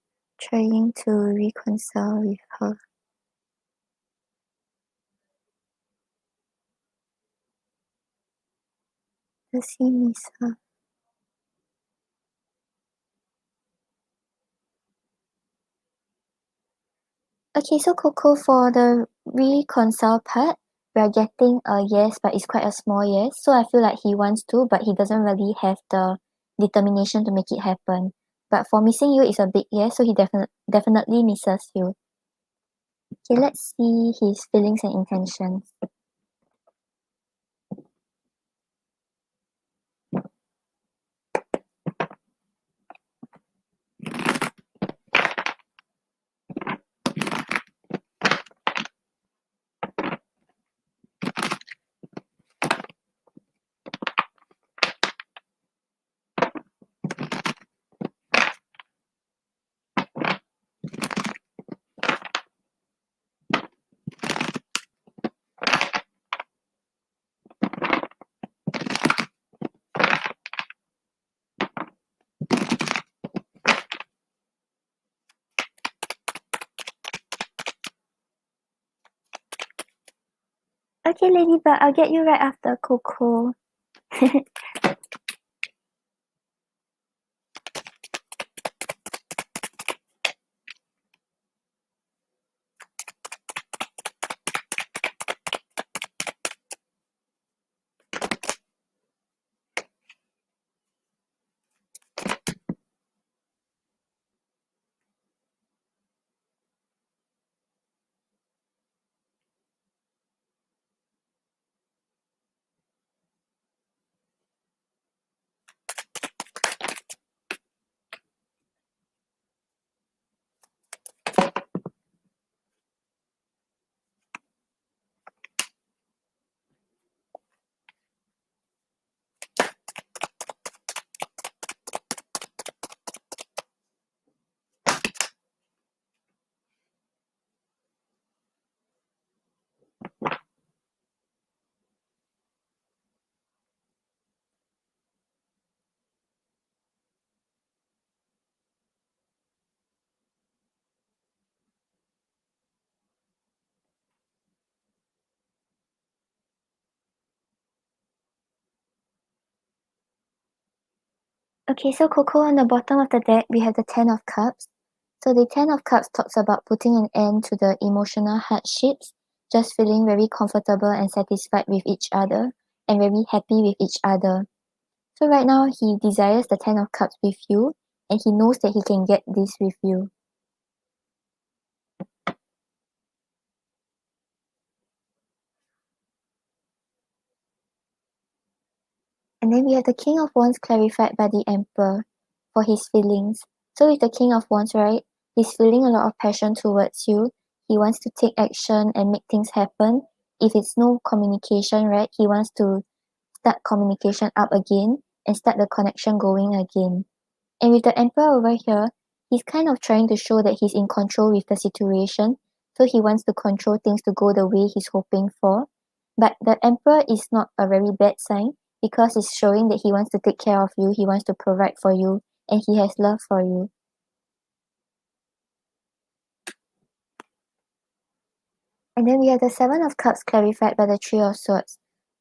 trying to reconcile with her? Does he miss her? Okay, so Coco, for the reconcile part, we are getting a yes, but it's quite a small yes. So I feel like he wants to, but he doesn't really have the determination to make it happen. But for missing you, it's a big yes, so he definitely misses you. Okay, let's see his feelings and intentions. Okay, Ladybug, I'll get you right after Coco. Okay, so Coco, on the bottom of the deck, we have the Ten of Cups. So the Ten of Cups talks about putting an end to the emotional hardships, just feeling very comfortable and satisfied with each other, and very happy with each other. So right now, he desires the Ten of Cups with you, and he knows that he can get this with you. And then we have the King of Wands clarified by the Emperor for his feelings. So with the King of Wands, right, he's feeling a lot of passion towards you. He wants to take action and make things happen. If it's no communication, right, he wants to start communication up again and start the connection going again. And with the Emperor over here, he's kind of trying to show that he's in control with the situation. So he wants to control things to go the way he's hoping for. But the Emperor is not a very bad sign because it's showing that he wants to take care of you, he wants to provide for you, and he has love for you. And then we have the Seven of Cups clarified by the Three of Swords.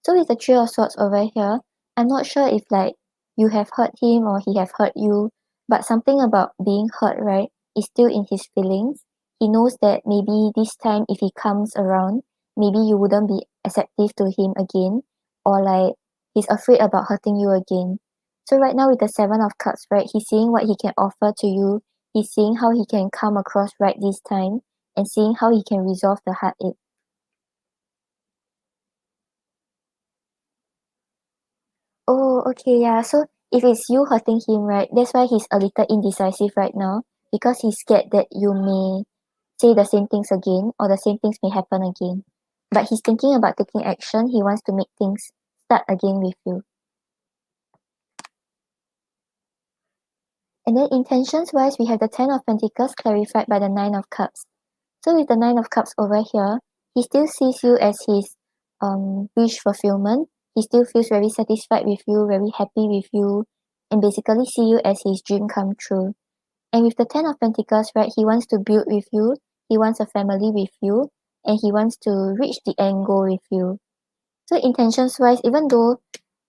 So with the Three of Swords over here, I'm not sure if like you have hurt him or he have hurt you, but something about being hurt, right, is still in his feelings. He knows that maybe this time if he comes around, maybe you wouldn't be acceptive to him again, or like he's afraid about hurting you again. So right now with the Seven of Cups, right, he's seeing what he can offer to you. He's seeing how he can come across right this time and seeing how he can resolve the heartache. Oh, okay, yeah. So if it's you hurting him, right, that's why he's a little indecisive right now because he's scared that you may say the same things again or the same things may happen again. But he's thinking about taking action. He wants to make things start again with you. And then intentions wise, we have the Ten of Pentacles clarified by the Nine of Cups. So with the Nine of Cups over here, he still sees you as his wish fulfillment. He still feels very satisfied with you, very happy with you, and basically see you as his dream come true. And with the Ten of Pentacles, right, he wants to build with you, he wants a family with you, and he wants to reach the end goal with you. So intentions wise, even though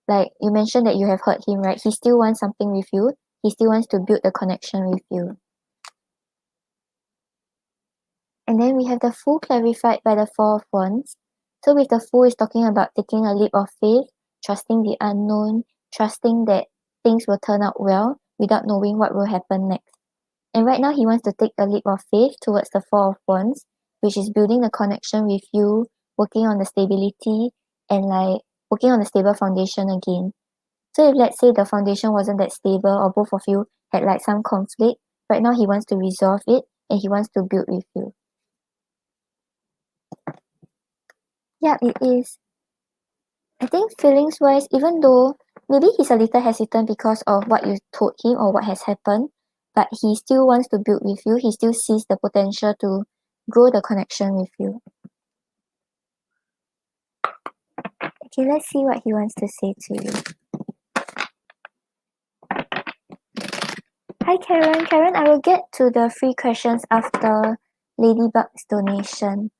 like you mentioned that you have hurt him, right, he still wants something with you. He still wants to build the connection with you. And then we have the Fool clarified by the Four of Wands. So with the Fool is talking about taking a leap of faith, trusting the unknown, trusting that things will turn out well without knowing what will happen next. And right now he wants to take a leap of faith towards the Four of Wands, which is building the connection with you, working on the stability, and like working on the stable foundation again. So if let's say the foundation wasn't that stable or both of you had like some conflict, right now he wants to resolve it and he wants to build with you. Yeah, it is. I think feelings wise, even though maybe he's a little hesitant because of what you told him or what has happened, but he still wants to build with you. He still sees the potential to grow the connection with you. Okay, let's see what he wants to say to you. Hi Karen. Karen, I will get to the free questions after Ladybug's donation.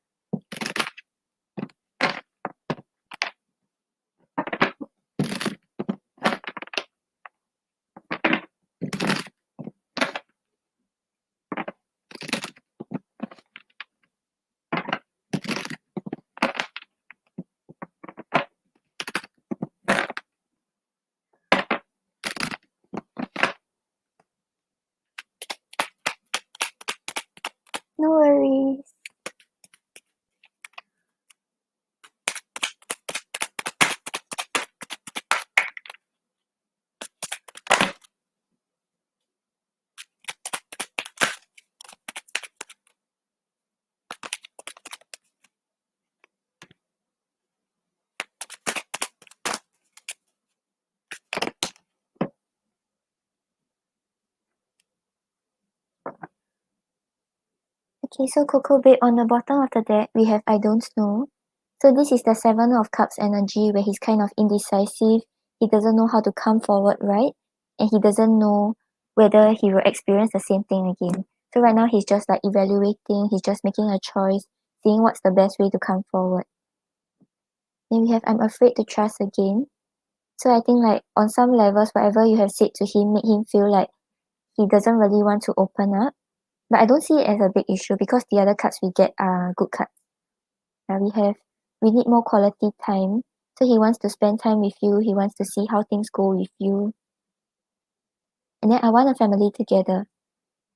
No worries. Okay, so Coco Babe, on the bottom of the deck, we have I don't know. So this is the Seven of Cups energy where he's kind of indecisive. He doesn't know how to come forward, right? And he doesn't know whether he will experience the same thing again. So right now he's just like evaluating, he's just making a choice, seeing what's the best way to come forward. Then we have I'm afraid to trust again. So I think like on some levels, whatever you have said to him made him feel like he doesn't really want to open up. But I don't see it as a big issue because the other cards we get are good cards. We need more quality time. So he wants to spend time with you. He wants to see how things go with you. And then I want a family together.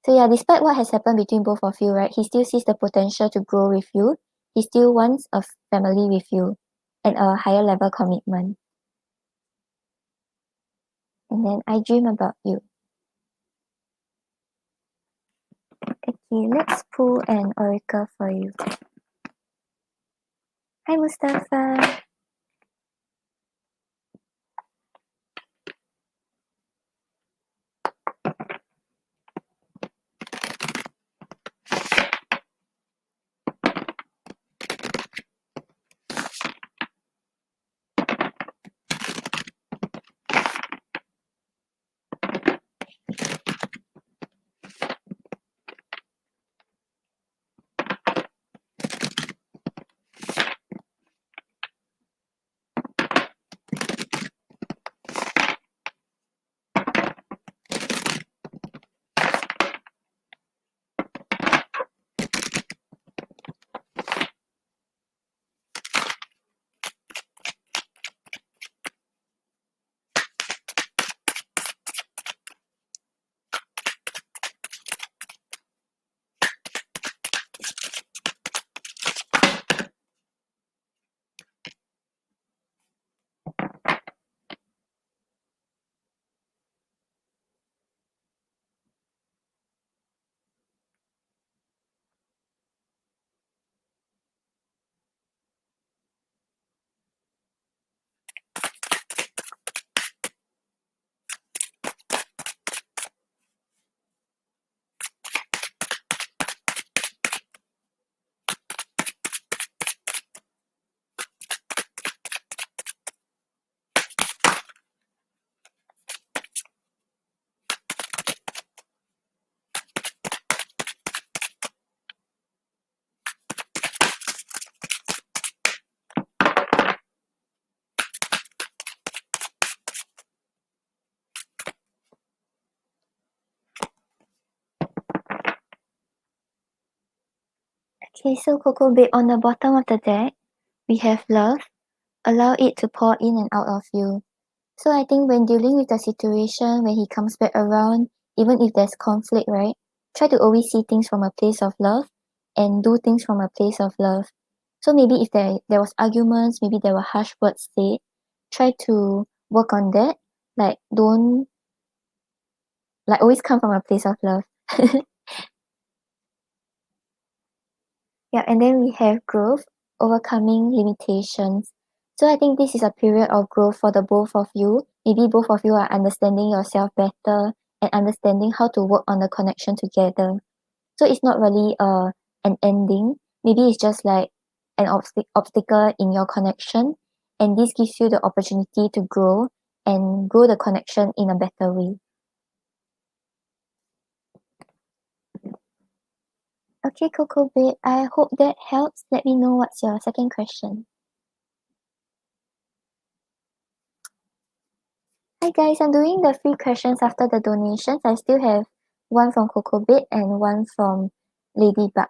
So yeah, despite what has happened between both of you, right, he still sees the potential to grow with you. He still wants a family with you and a higher level commitment. And then I dream about you. Okay, let's pull an oracle for you. Hi, Mustafa. Okay, so Coco Babe, on the bottom of the deck, we have love. Allow it to pour in and out of you. So I think when dealing with the situation, when he comes back around, even if there's conflict, right? Try to always see things from a place of love and do things from a place of love. So maybe if there was arguments, maybe there were harsh words said, try to work on that. Like don't like always come from a place of love. Yeah, and then we have growth, overcoming limitations. So I think this is a period of growth for the both of you. Maybe both of you are understanding yourself better and understanding how to work on the connection together. So it's not really an ending. Maybe it's just like an obstacle in your connection, and this gives you the opportunity to grow and grow the connection in a better way. Okay, Coco Babe, I hope that helps. Let me know what's your second question. Hi guys, I'm doing the free questions after the donations. I still have one from Coco Babe and one from Ladybug.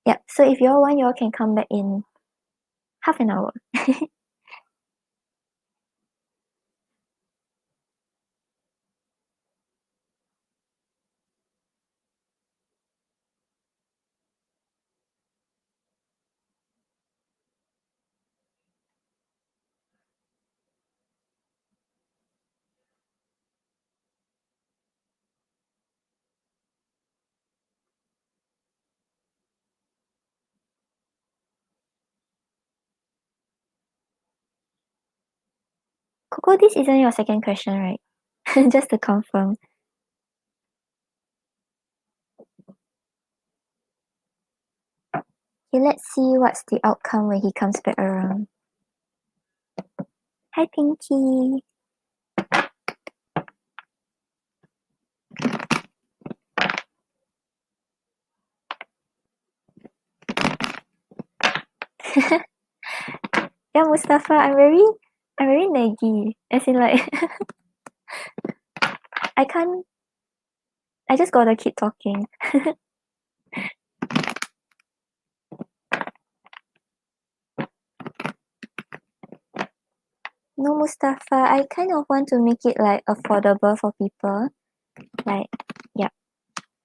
Yeah, so if you all want, you all can come back in half an hour. Coco, this isn't your second question, right? Just to confirm. Okay, let's see what's the outcome when he comes back around. Hi, Pinky. Yeah, Mustafa, I'm very naggy. As in like I just gotta keep talking. No, Mustafa, I kind of want to make it like affordable for people. Like, yeah.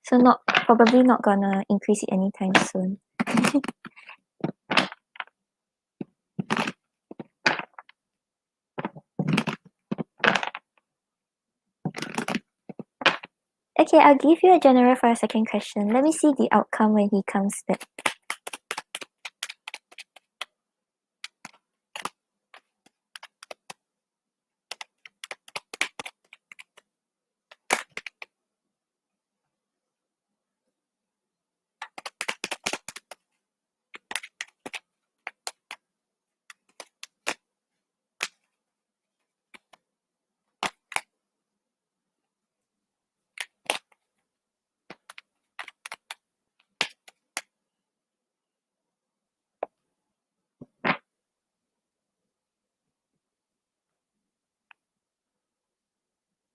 So probably not gonna increase it anytime soon. Okay, I'll give you a general for a second question. Let me see the outcome when he comes back.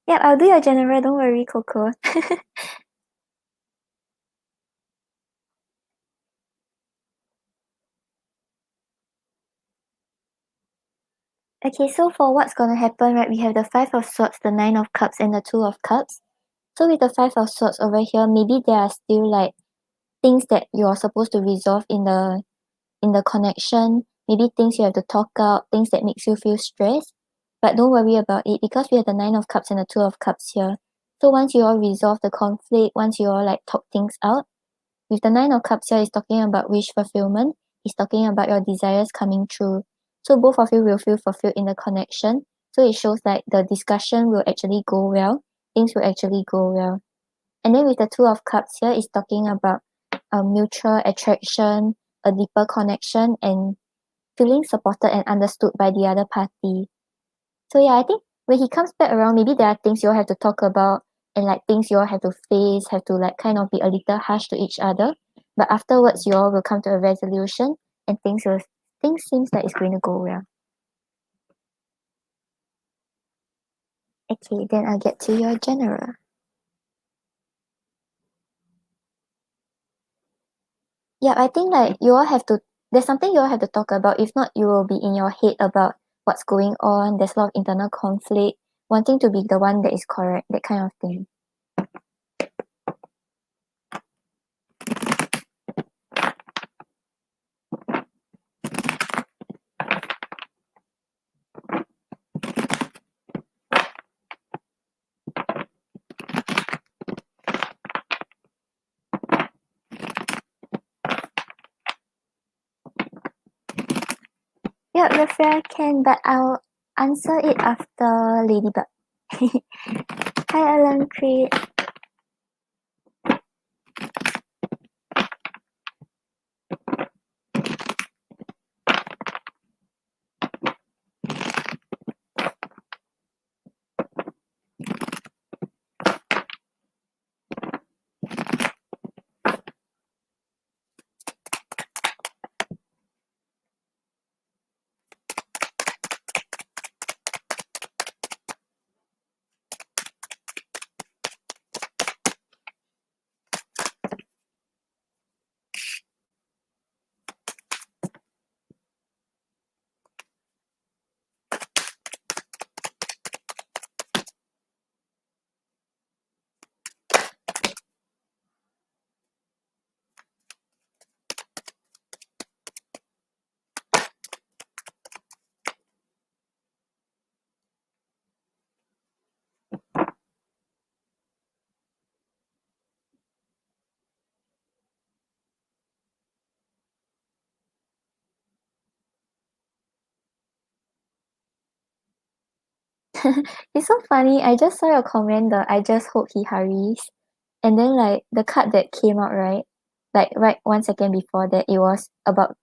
Yep, I'll do your general, don't worry, Coco. Okay, so for what's gonna happen, right, we have the Five of Swords, the Nine of Cups, and the Two of Cups. So with the Five of Swords over here, maybe there are still like things that you're supposed to resolve in the connection, maybe things you have to talk out, things that makes you feel stressed. But don't worry about it because we have the Nine of Cups and the Two of Cups here. So once you all resolve the conflict, once you all like talk things out, with the Nine of Cups here is talking about wish fulfillment. It's talking about your desires coming true. So both of you will feel fulfilled in the connection. So it shows like the discussion will actually go well. Things will actually go well. And then with the Two of Cups here, it's talking about mutual attraction, a deeper connection, and feeling supported and understood by the other party. So yeah, I think when he comes back around, maybe there are things you all have to talk about and like things you all have to face, have to like kind of be a little harsh to each other. But afterwards, you all will come to a resolution and things seems like it's going to go well. Okay, then I'll get to your general. Yeah, I think like you all have to there's something you all have to talk about. If not, you will be in your head about what's going on. There's a lot of internal conflict, wanting to be the one that is correct, that kind of thing. Yeah, Raphael can, but I'll answer it after Ladybug. Hi, Alan Creed. It's so funny. I just saw your comment, the I just hope he hurries. And then like the card that came out, right? Like right 1 second before that, it was about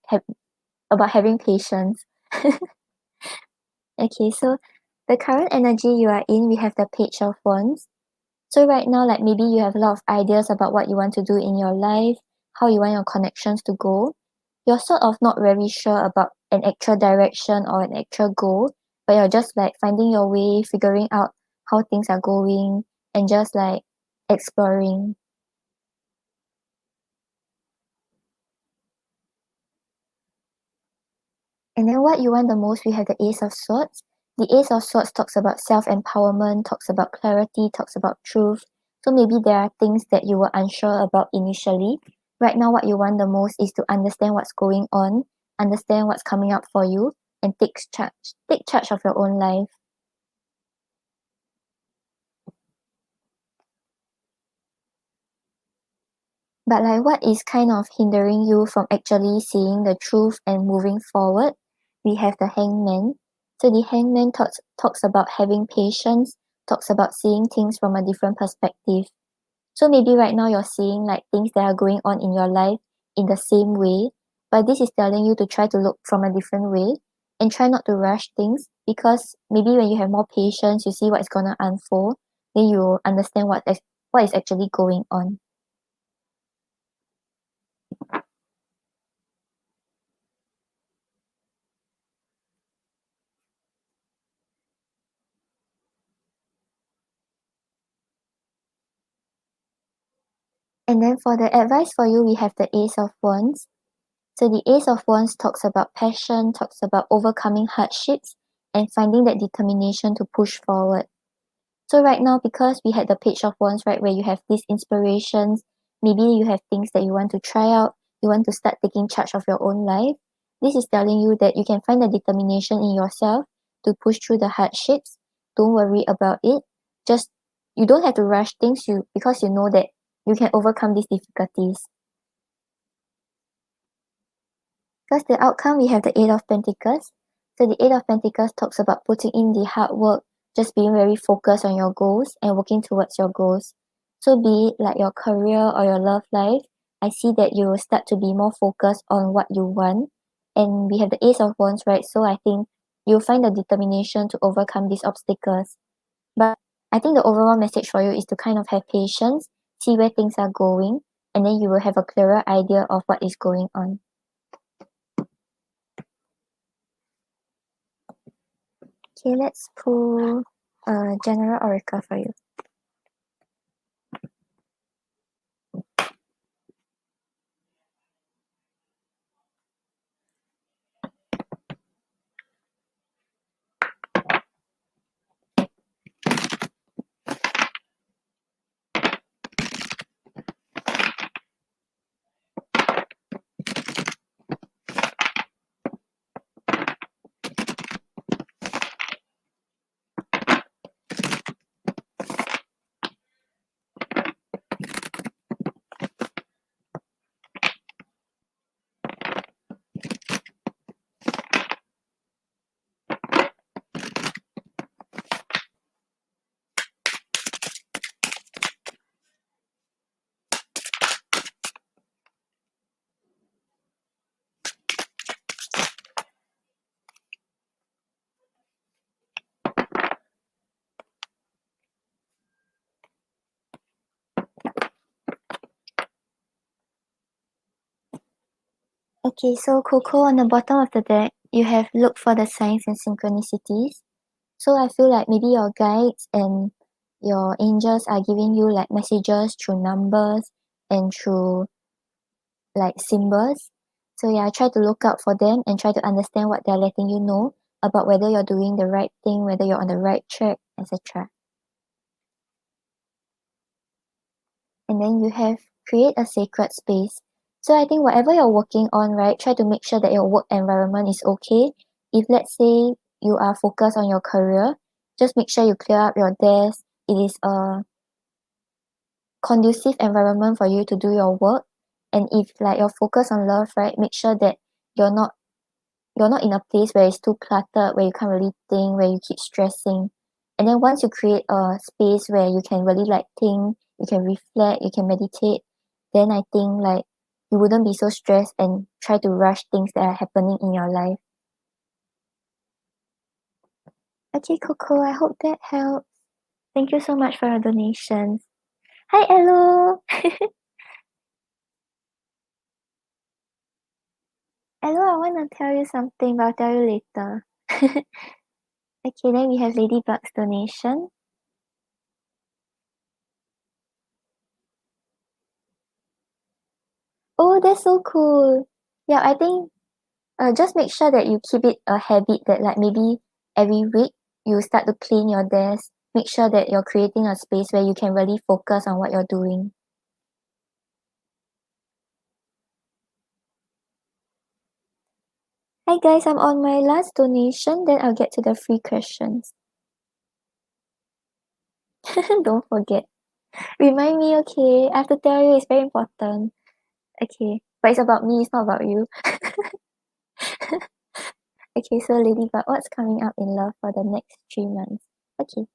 having patience. Okay, so the current energy you are in, we have the Page of Wands. So right now, like maybe you have a lot of ideas about what you want to do in your life, how you want your connections to go. You're sort of not very sure about an actual direction or an actual goal, but you're just like finding your way, figuring out how things are going, and just like exploring. And then what you want the most, we have the Ace of Swords. The Ace of Swords talks about self-empowerment, talks about clarity, talks about truth. So maybe there are things that you were unsure about initially. Right now, what you want the most is to understand what's going on, understand what's coming up for you, and take charge of your own life. But like what is kind of hindering you from actually seeing the truth and moving forward? We have the hangman. So the hangman talks about having patience, talks about seeing things from a different perspective. So maybe right now you're seeing like things that are going on in your life in the same way, but this is telling you to try to look from a different way and try not to rush things, because maybe when you have more patience, you see what's gonna unfold, then you understand what is actually going on. And then for the advice for you, we have the Ace of Wands. So the Ace of Wands talks about passion, talks about overcoming hardships, and finding that determination to push forward. So right now, because we had the Page of Wands, right, where you have these inspirations, maybe you have things that you want to try out, you want to start taking charge of your own life. This is telling you that you can find the determination in yourself to push through the hardships. Don't worry about it. Just you don't have to rush things because you know that you can overcome these difficulties. Because the outcome, we have the Eight of Pentacles. So the Eight of Pentacles talks about putting in the hard work, just being very focused on your goals and working towards your goals. So be it like your career or your love life, I see that you will start to be more focused on what you want. And we have the Ace of Wands, right? So I think you'll find the determination to overcome these obstacles. But I think the overall message for you is to kind of have patience, see where things are going, and then you will have a clearer idea of what is going on. Okay, let's pull a general oracle for you. Okay, so Coco, on the bottom of the deck, you have look for the signs and synchronicities. So I feel like maybe your guides and your angels are giving you like messages through numbers and through like symbols. So yeah, try to look out for them and try to understand what they're letting you know about whether you're doing the right thing, whether you're on the right track, etc. And then you have create a sacred space. So I think whatever you're working on, right, try to make sure that your work environment is okay. If let's say you are focused on your career, just make sure you clear up your desk. It is a conducive environment for you to do your work. And if like you're focused on love, right, make sure that you're not you're not in a place where it's too cluttered, where you can't really think, where you keep stressing. And then once you create a space where you can really like think, you can reflect, you can meditate, then I think like you wouldn't be so stressed and try to rush things that are happening in your life. Okay, Coco, I hope that helps. Thank you so much for your donations. Hi, Elo. Elo, I want to tell you something, but I'll tell you later. Okay, then we have Ladybug's donation. Oh, that's so cool. Yeah, I think just make sure that you keep it a habit that like maybe every week you start to clean your desk. Make sure that you're creating a space where you can really focus on what you're doing. Hi guys, I'm on my last donation, then I'll get to the free questions. Don't forget. Remind me, okay? I have to tell you, it's very important. Okay, but it's about me, it's not about you. Okay, so Ladybug, what's coming up in love for the next 3 months? Okay.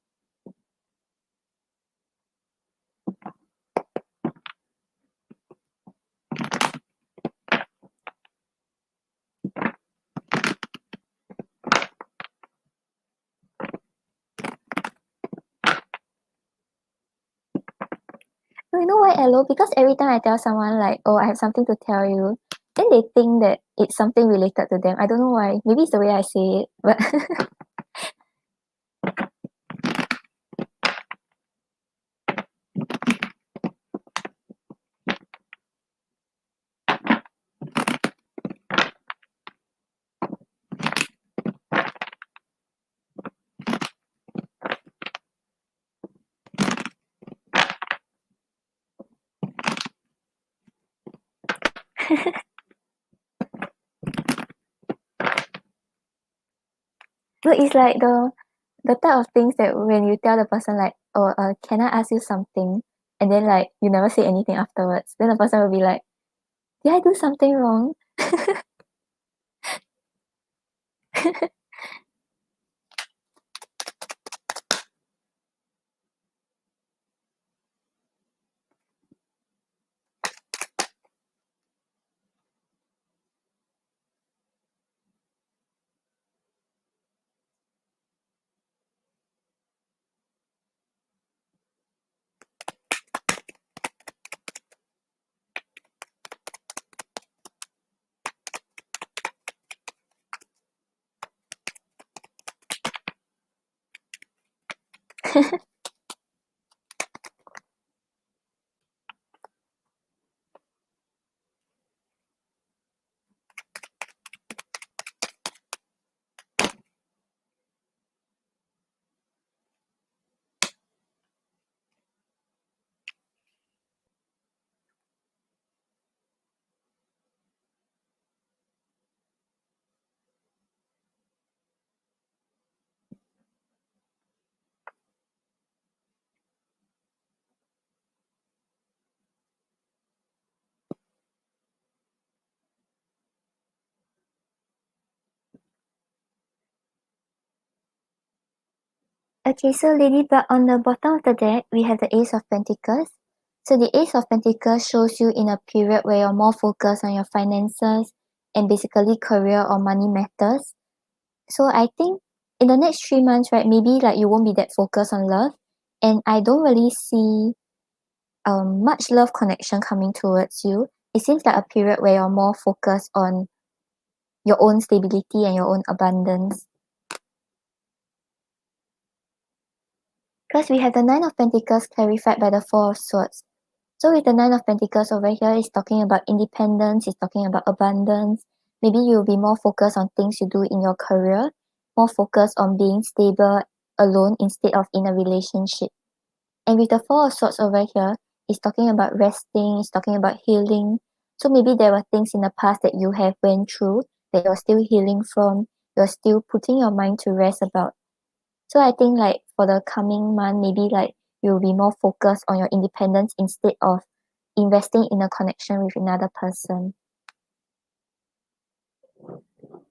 No, you know why, Elo? Because every time I tell someone like, oh, I have something to tell you, then they think that it's something related to them. I don't know why. Maybe it's the way I say it, but no, it's like the type of things that when you tell the person like, oh, can I ask you something? And then like you never say anything afterwards. Then the person will be like, did I do something wrong? Okay, so Ladybug, on the bottom of the deck, we have the Ace of Pentacles. So the Ace of Pentacles shows you in a period where you're more focused on your finances and basically career or money matters. So I think in the next 3 months, right, maybe like you won't be that focused on love. And I don't really see much love connection coming towards you. it seems like a period where you're more focused on your own stability and your own abundance. Because we have the Nine of Pentacles clarified by the Four of Swords. So with the Nine of Pentacles over here, it's talking about independence, it's talking about abundance. Maybe you'll be more focused on things you do in your career, more focused on being stable alone instead of in a relationship. And with the Four of Swords over here, it's talking about resting, it's talking about healing. So maybe there were things in the past that you have went through that you're still healing from, you're still putting your mind to rest about. So I think like for the coming month, maybe like you'll be more focused on your independence instead of investing in a connection with another person.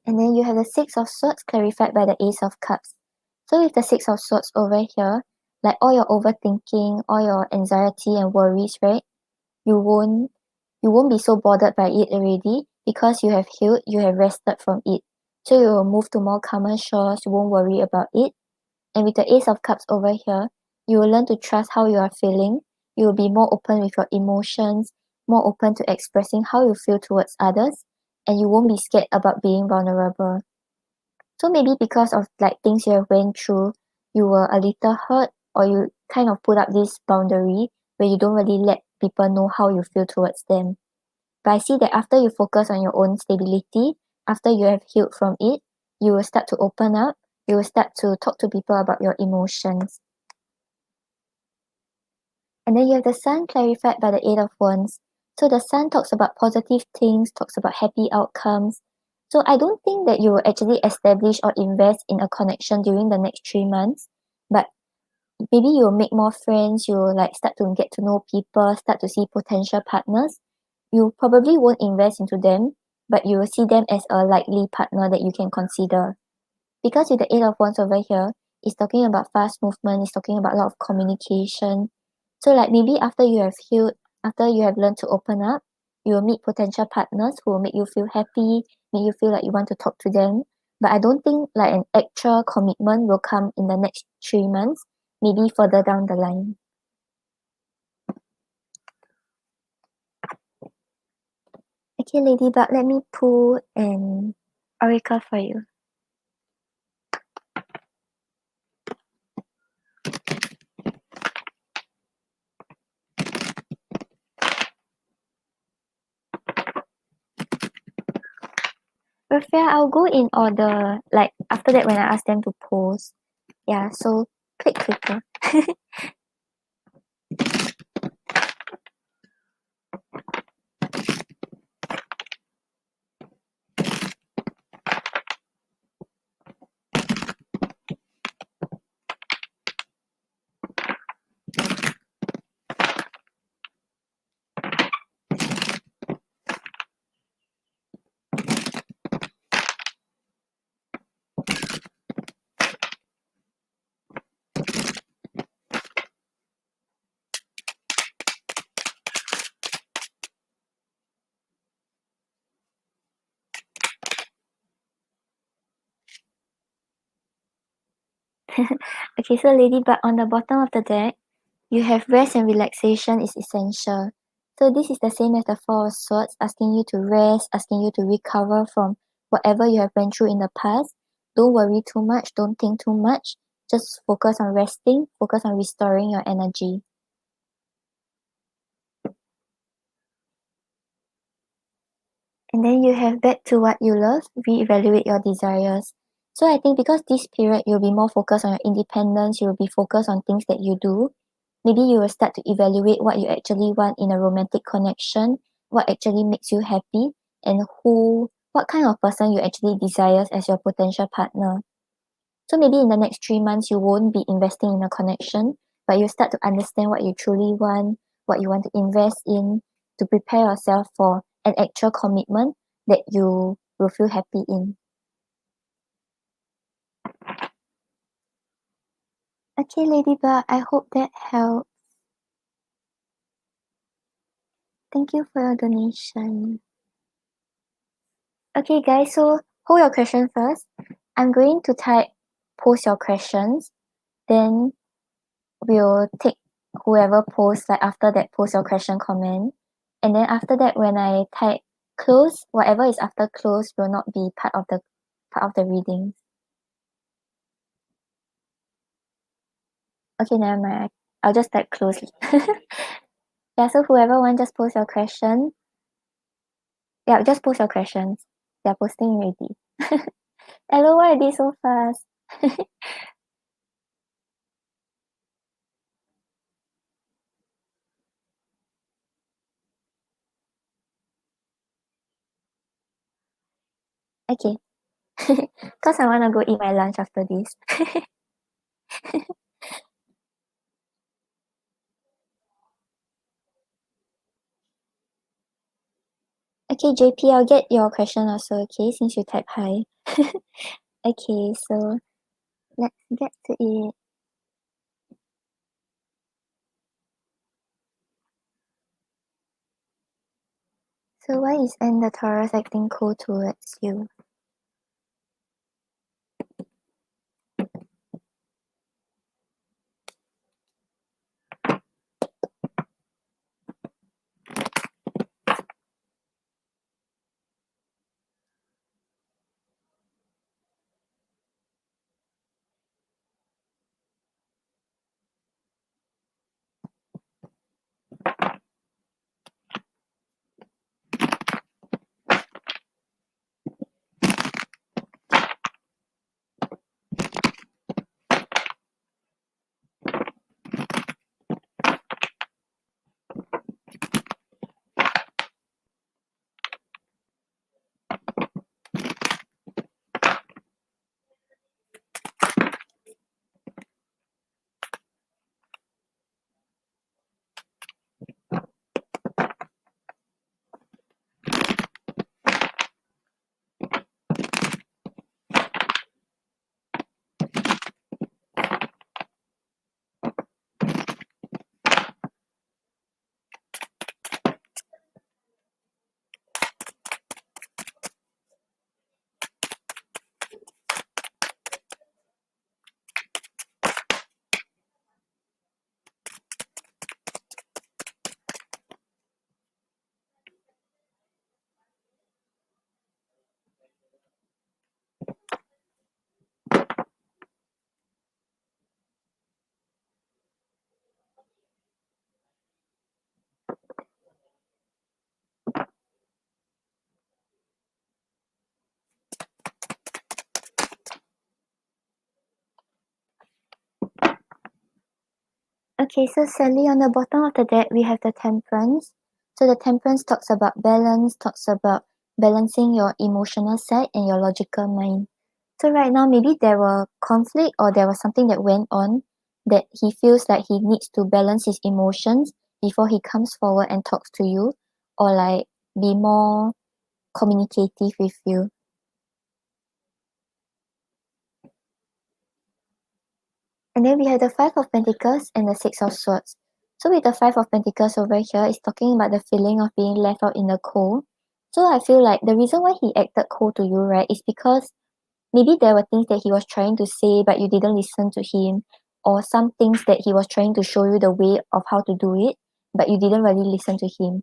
And then you have the Six of Swords clarified by the Ace of Cups. So with the Six of Swords over here, like all your overthinking, all your anxiety and worries, right? You won't be so bothered by it already because you have healed, you have rested from it. So you will move to more calmer shores, you won't worry about it. And with the Ace of Cups over here, you will learn to trust how you are feeling. You will be more open with your emotions, more open to expressing how you feel towards others, and you won't be scared about being vulnerable. So maybe because of like things you have went through, you were a little hurt or you kind of put up this boundary where you don't really let people know how you feel towards them. But I see that after you focus on your own stability, after you have healed from it, you will start to open up, you will start to talk to people about your emotions. And then you have the Sun clarified by the Eight of Wands. So the Sun talks about positive things, talks about happy outcomes. So I don't think that you will actually establish or invest in a connection during the next 3 months, but maybe you'll make more friends, you'll like start to get to know people, start to see potential partners. You probably won't invest into them, but you will see them as a likely partner that you can consider. Because with the Eight of Wands over here, it's talking about fast movement, it's talking about a lot of communication. So like maybe after you have healed, after you have learned to open up, you will meet potential partners who will make you feel happy, make you feel like you want to talk to them. But I don't think like an actual commitment will come in the next 3 months, maybe further down the line. Okay, Ladybug, let me pull an oracle for you. Rafael, I'll go in order, like after that when I ask them to post. Yeah, so click quicker. Okay, so Ladybug, on the bottom of the deck, you have rest and relaxation is essential. So this is the same as the Four of Swords, asking you to rest, asking you to recover from whatever you have went through in the past. Don't worry too much, don't think too much. Just focus on resting, focus on restoring your energy. And then you have back to what you love, reevaluate your desires. So I think because this period you'll be more focused on your independence, you'll be focused on things that you do. Maybe you will start to evaluate what you actually want in a romantic connection, what actually makes you happy, and what kind of person you actually desires as your potential partner. So maybe in the next 3 months you won't be investing in a connection, but you start to understand what you truly want, what you want to invest in, to prepare yourself for an actual commitment that you will feel happy in. Okay, Ladybug, I hope that helps. Thank you for your donation. Okay, guys, so hold your question first. I'm going to post your questions, then we'll take whoever posts like after that post your question comment, And then after that, when I type close, whatever is after close will not be part of the reading. Okay, never mind. I'll just type close. Yeah, so whoever wants, just post your question. Yeah, just post your questions. They're posting already. Hello, why are they so fast? Okay. Because I want to go eat my lunch after this. Okay, JP, I'll get your question also, okay, since you type hi. Okay, so let's get to it. So why is N the Taurus acting cold towards you? Okay, so Sally, on the bottom of the deck, we have the Temperance. So the Temperance talks about balance, talks about balancing your emotional side and your logical mind. So right now, maybe there were conflict or there was something that went on that he feels like he needs to balance his emotions before he comes forward and talks to you, or like be more communicative with you. And then we have the Five of Pentacles and the Six of Swords. So with the Five of Pentacles over here, it's talking about the feeling of being left out in the cold. So I feel like the reason why he acted cold to you, right, is because maybe there were things that he was trying to say, but you didn't listen to him, or some things that he was trying to show you the way of how to do it, but you didn't really listen to him.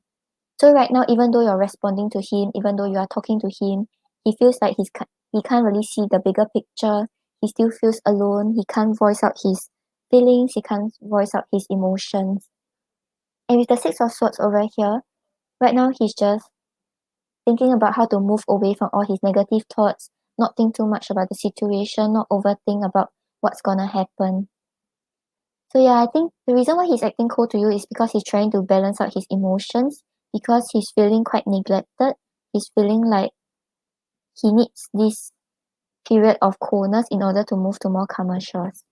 So right now, even though you're responding to him, even though you are talking to him, he feels like he can't really see the bigger picture. He still feels alone. He can't voice out his feelings. He can't voice out his emotions. And with the Six of Swords over here, right now he's just thinking about how to move away from all his negative thoughts, not think too much about the situation, not overthink about what's gonna happen. So yeah, I think the reason why he's acting cold to you is because he's trying to balance out his emotions, because he's feeling quite neglected. He's feeling like he needs this period of coolness in order to move to more calmer shores.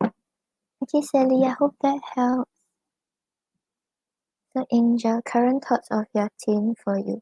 Okay, Sally, I hope that helps. So, Angel, current thoughts of your teen for you.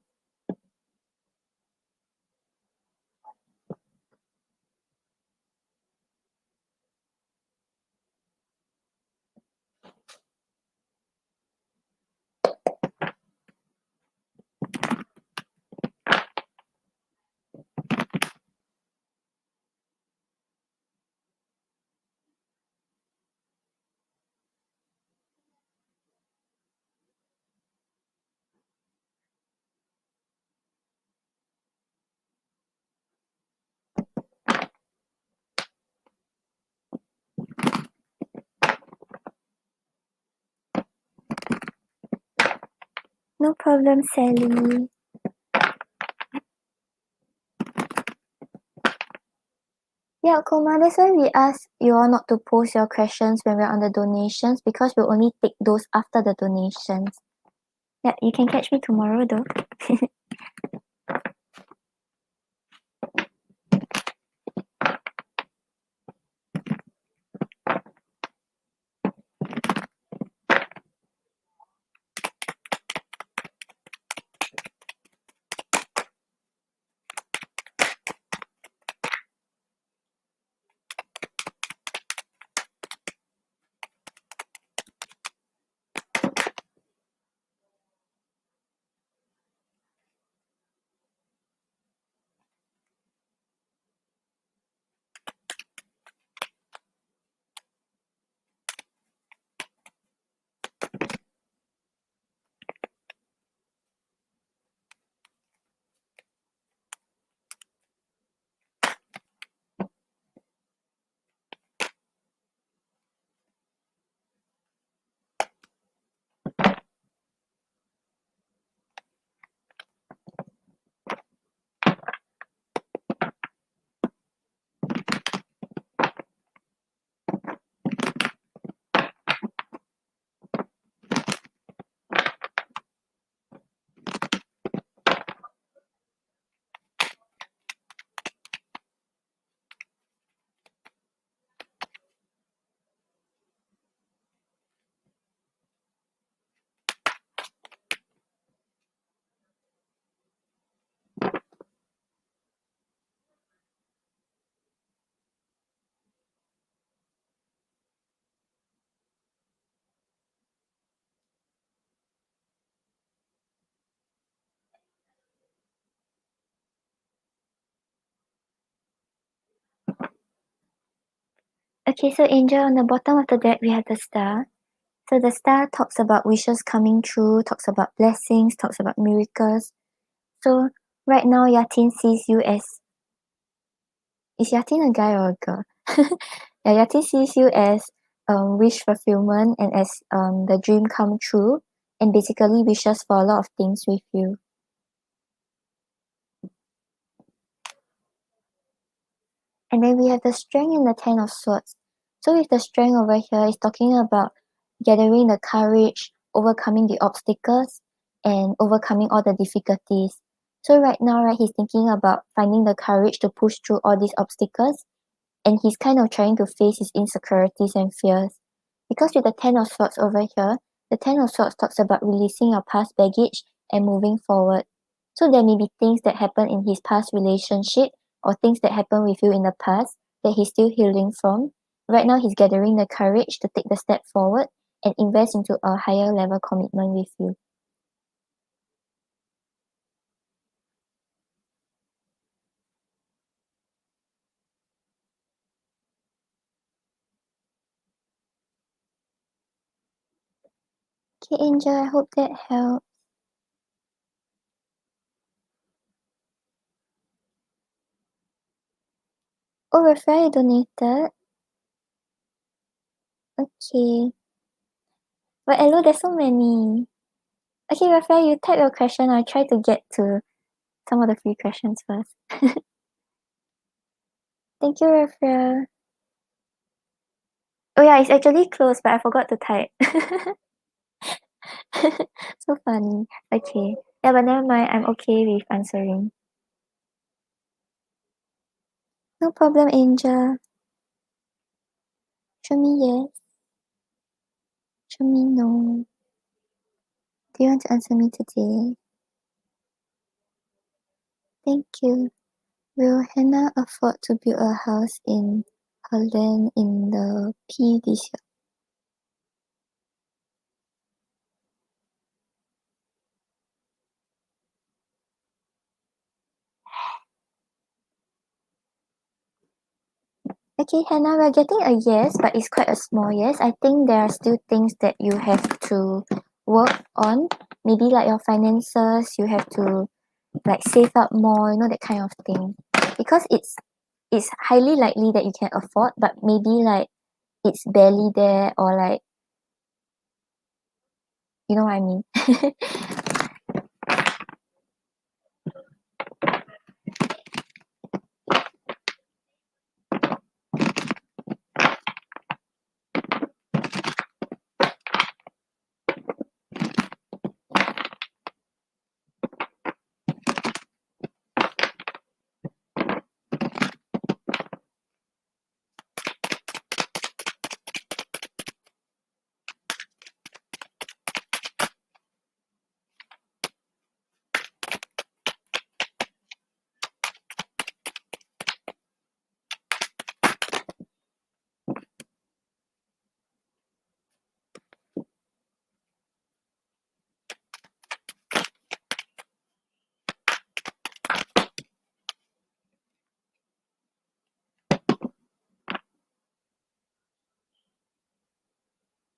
No problem, Sally. Yeah, Koma, that's why we ask you all not to post your questions when we're on the donations because we'll only take those after the donations. Yeah, you can catch me tomorrow though. Okay, so Angel, on the bottom of the deck, we have the star. So the star talks about wishes coming true, talks about blessings, talks about miracles. So right now, Yatin sees you as... Is Yatin a guy or a girl? Yeah, Yatin sees you as wish fulfillment and as the dream come true and basically wishes for a lot of things with you. And then we have the strength and the Ten of Swords. So with the strength over here, it's talking about gathering the courage, overcoming the obstacles, and overcoming all the difficulties. So right now, right, he's thinking about finding the courage to push through all these obstacles, and he's kind of trying to face his insecurities and fears. Because with the Ten of Swords over here, the Ten of Swords talks about releasing your past baggage and moving forward. So there may be things that happen in his past relationship or things that happened with you in the past that he's still healing from. Right now, he's gathering the courage to take the step forward and invest into a higher level commitment with you. Okay, Angel, I hope that helps. Oh, Rafael donated. Okay. But hello, there's so many. Okay, Rafael, you type your question. I'll try to get to some of the free questions first. Thank you, Rafael. Oh yeah, it's actually closed, but I forgot to type. So funny. Okay. Yeah, but never mind. I'm okay with answering. No problem, Angel. Show me yes. Show me no. Do you want to answer me today? Thank you. Will Hannah afford to build a house in her land in the P this year? Okay, Hannah, we're getting a yes, but it's quite a small yes. I think there are still things that you have to work on. Maybe like your finances, you have to like save up more, you know, that kind of thing. Because it's highly likely that you can afford, but maybe like it's barely there or like you know what I mean.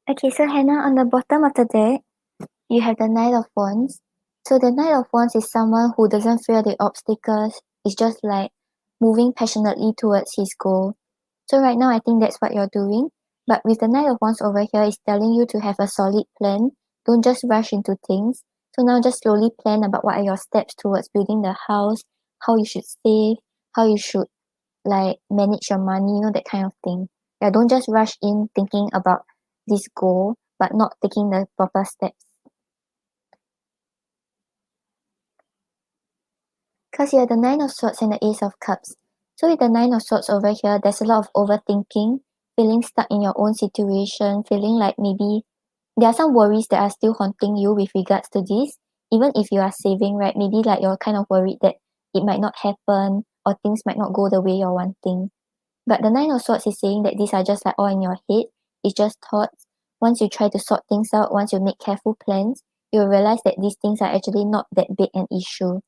Okay, so Hannah, on the bottom of the deck, you have the Knight of Wands. So the Knight of Wands is someone who doesn't fear the obstacles. It's just like moving passionately towards his goal. So right now, I think that's what you're doing. But with the Knight of Wands over here, it's telling you to have a solid plan. Don't just rush into things. So now just slowly plan about what are your steps towards building the house, how you should save, how you should like manage your money, that kind of thing. Yeah, don't just rush in thinking about this goal, but not taking the proper steps. Because you have the Nine of Swords and the Ace of Cups. So with the Nine of Swords over here, there's a lot of overthinking, feeling stuck in your own situation, feeling like maybe there are some worries that are still haunting you with regards to this. Even if you are saving, right? Maybe like you're kind of worried that it might not happen or things might not go the way you're wanting. But the Nine of Swords is saying that these are just like all in your head. It's just thoughts. Once you try to sort things out, once you make careful plans, you'll realize that these things are actually not that big an issue.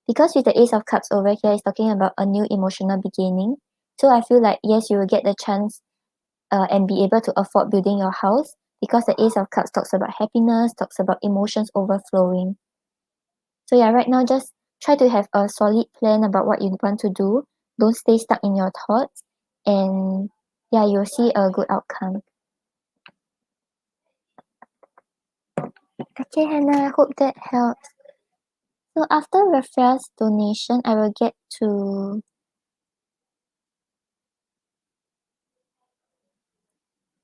Because with the Ace of Cups over here, it's talking about a new emotional beginning. So I feel like, yes, you will get the chance and be able to afford building your house because the Ace of Cups talks about happiness, talks about emotions overflowing. So yeah, right now just try to have a solid plan about what you want to do. Don't stay stuck in your thoughts and yeah, you'll see a good outcome. Okay, Hannah, I hope that helps. So after Raphael's donation, I will get to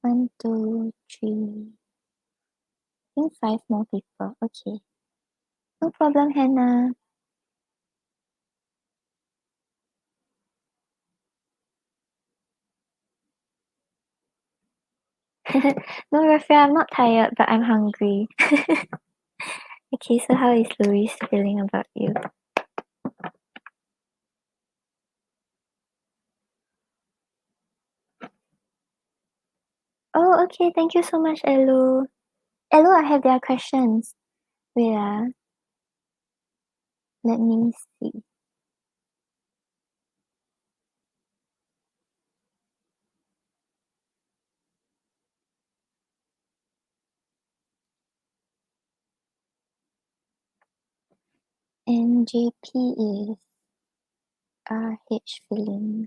1, 2, 3. I think 5 more people. Okay. No problem, Hannah. No, Raphael, I'm not tired, but I'm hungry. Okay, so how is Louise feeling about you? Oh, okay. Thank you so much, Elu. Elu, I have their questions. Wait, let me see. NJP is RH feelings.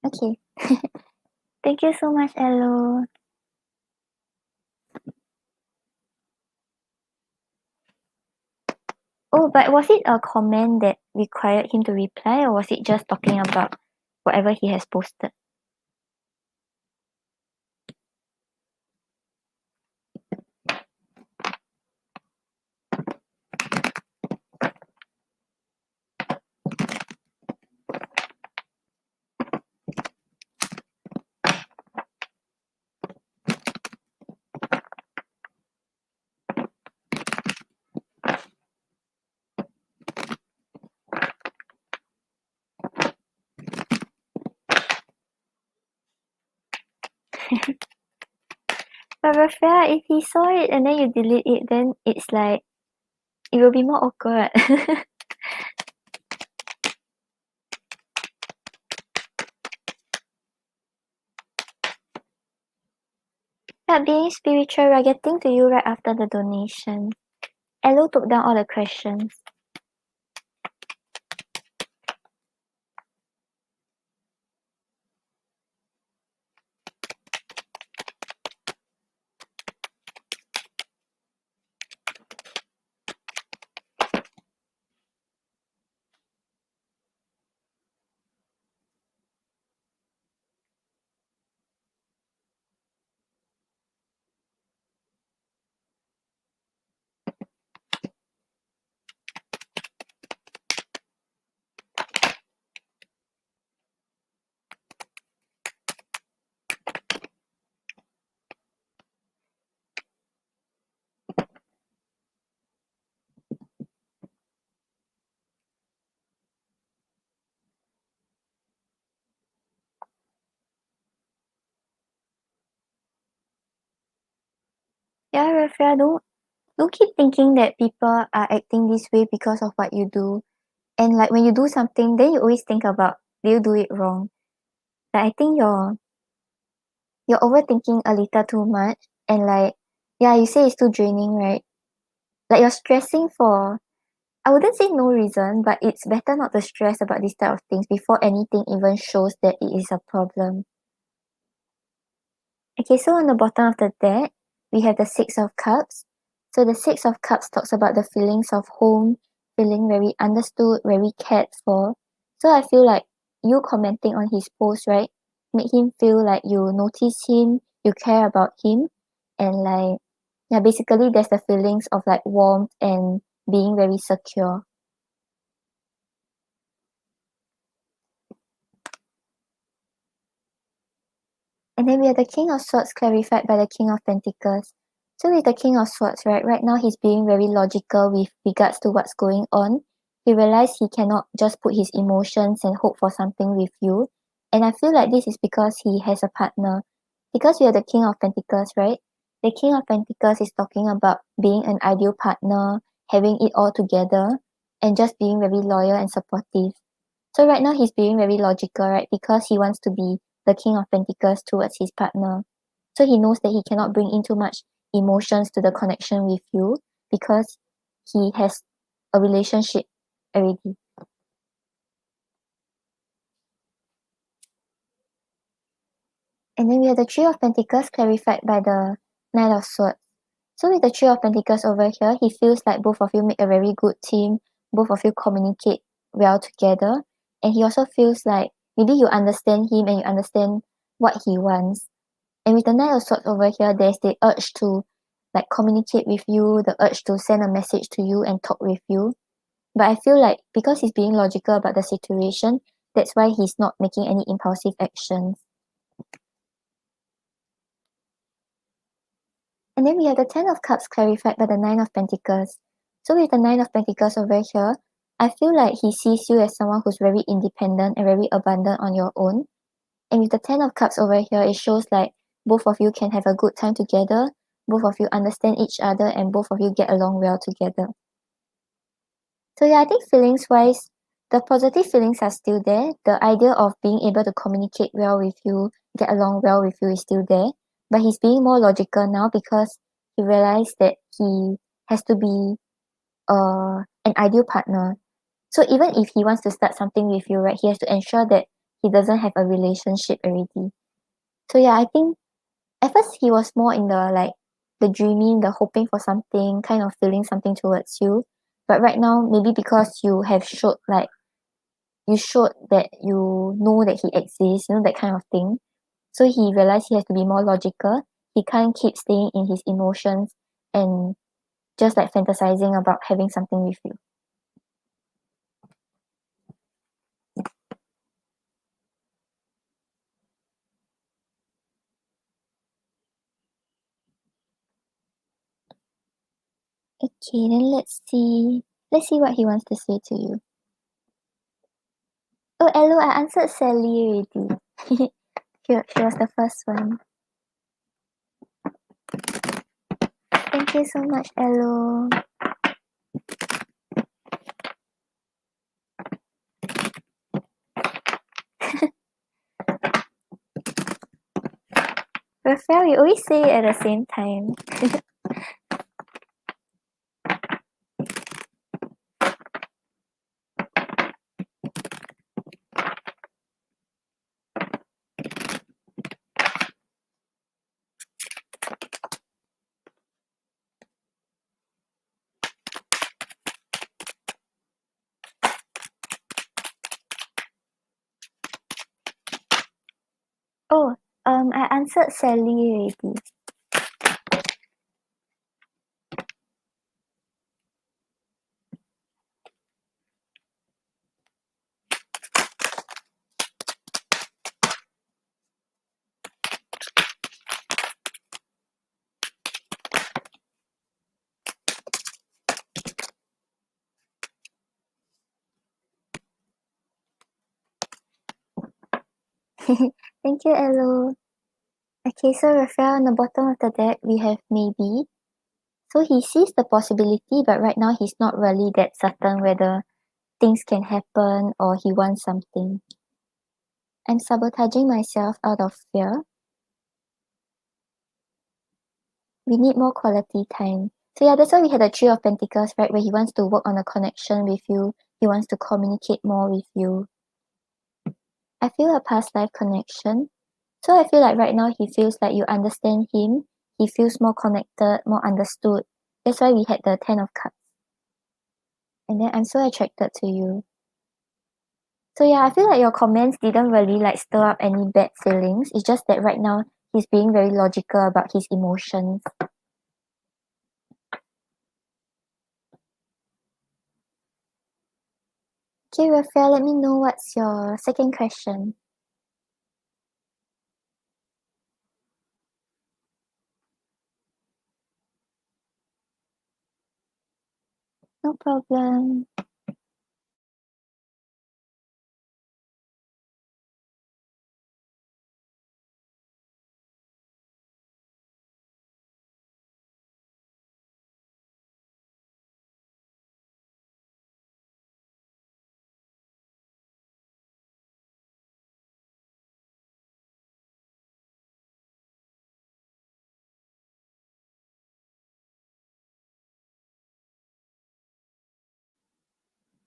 Okay. Thank you so much, Elu. Oh, but was it a comment that required him to reply, or was it just talking about whatever he has posted? But Raphael, if he saw it and then you delete it, then it's like it will be more awkward. But being spiritual, we're getting to you right after the donation. Elo took down all the questions. Yeah, Raphael, don't keep thinking that people are acting this way because of what you do. And like when you do something, then you always think about, do you do it wrong? Like I think you're overthinking a little too much, and like yeah, you say it's too draining, right? Like you're stressing for, I wouldn't say no reason, but it's better not to stress about this type of things before anything even shows that it is a problem. Okay, so on the bottom of the deck, we have the Six of Cups. So the Six of Cups talks about the feelings of home, feeling very understood, very cared for. So I feel like you commenting on his post, right, make him feel like you notice him, you care about him, and like yeah, basically there's the feelings of like warmth and being very secure. And then we have the King of Swords clarified by the King of Pentacles. So with the King of Swords, right now he's being very logical with regards to what's going on. He realized he cannot just put his emotions and hope for something with you. And I feel like this is because he has a partner. Because we are the King of Pentacles, right? The King of Pentacles is talking about being an ideal partner, having it all together, and just being very loyal and supportive. So right now he's being very logical, right? Because he wants to be the King of Pentacles towards his partner. So he knows that he cannot bring in too much emotions to the connection with you because he has a relationship already. And then we have the Three of Pentacles clarified by the Knight of Swords. So with the Three of Pentacles over here, he feels like both of you make a very good team, both of you communicate well together, and he also feels like maybe you understand him and you understand what he wants. And with the Knight of Swords over here, there's the urge to like communicate with you, the urge to send a message to you and talk with you. But I feel like because he's being logical about the situation, that's why he's not making any impulsive actions. And then we have the Ten of Cups clarified by the Nine of Pentacles. So with the Nine of Pentacles over here, I feel like he sees you as someone who's very independent and very abundant on your own. And with the Ten of Cups over here, it shows like both of you can have a good time together, both of you understand each other, and both of you get along well together. So yeah, I think feelings wise, the positive feelings are still there. The idea of being able to communicate well with you, get along well with you is still there. But he's being more logical now because he realized that he has to be an ideal partner. So even if he wants to start something with you, right, he has to ensure that he doesn't have a relationship already. So yeah, I think at first he was more in the like the dreaming, the hoping for something, kind of feeling something towards you. But right now, maybe because you have showed like you showed that you know that he exists, you know, that kind of thing. So he realized he has to be more logical. He can't keep staying in his emotions and just like fantasizing about having something with you. Okay, then let's see. Let's see what he wants to say to you. Oh, hello, I answered Sally already. She was the first one. Thank you so much, Elo. Raphael, you always say it at the same time. Oh, I answered Sally already. Thank you, Elo. Okay, so Raphael, on the bottom of the deck, we have maybe. So he sees the possibility, but right now he's not really that certain whether things can happen or he wants something. I'm sabotaging myself out of fear. We need more quality time. So yeah, that's why we had the Three of Pentacles, right? Where he wants to work on a connection with you. He wants to communicate more with you. I feel a past life connection. So I feel like right now he feels like you understand him. He feels more connected, more understood. That's why we had the Ten of Cups. And then I'm so attracted to you. So yeah, I feel like your comments didn't really like stir up any bad feelings. It's just that right now he's being very logical about his emotions. Okay, Raphael, let me know what's your second question. No problem.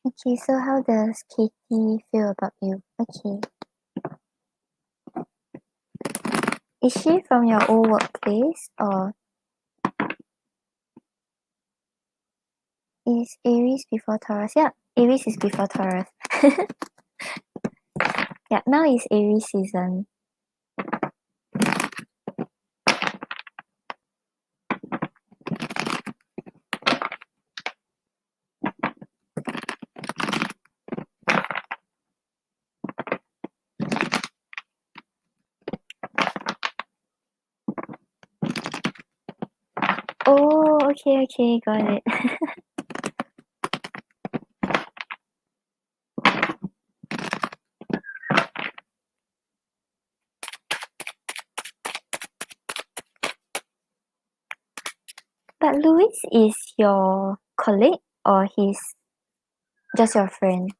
Okay, so how does Katie feel about you? Okay. Is she from your old workplace or is Aries before Taurus? Yeah, Aries is before Taurus. Yeah, now is Aries season. Oh, okay, got it. But Louis is your colleague or he's just your friend?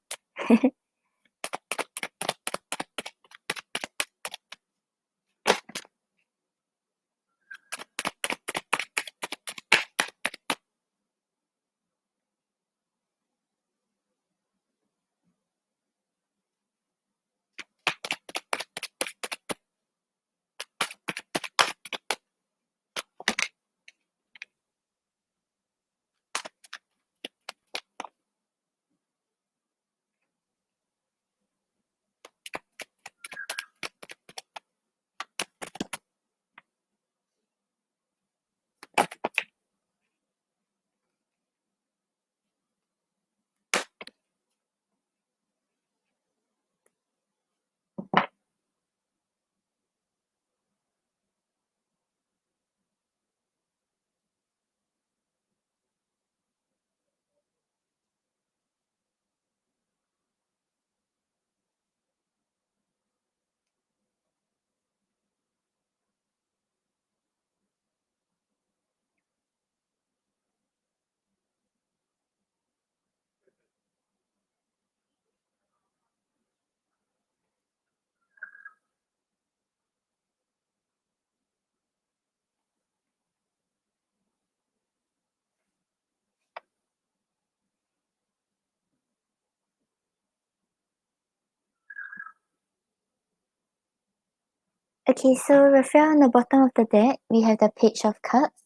Okay, so Raphael, on the bottom of the deck, we have the Page of Cups.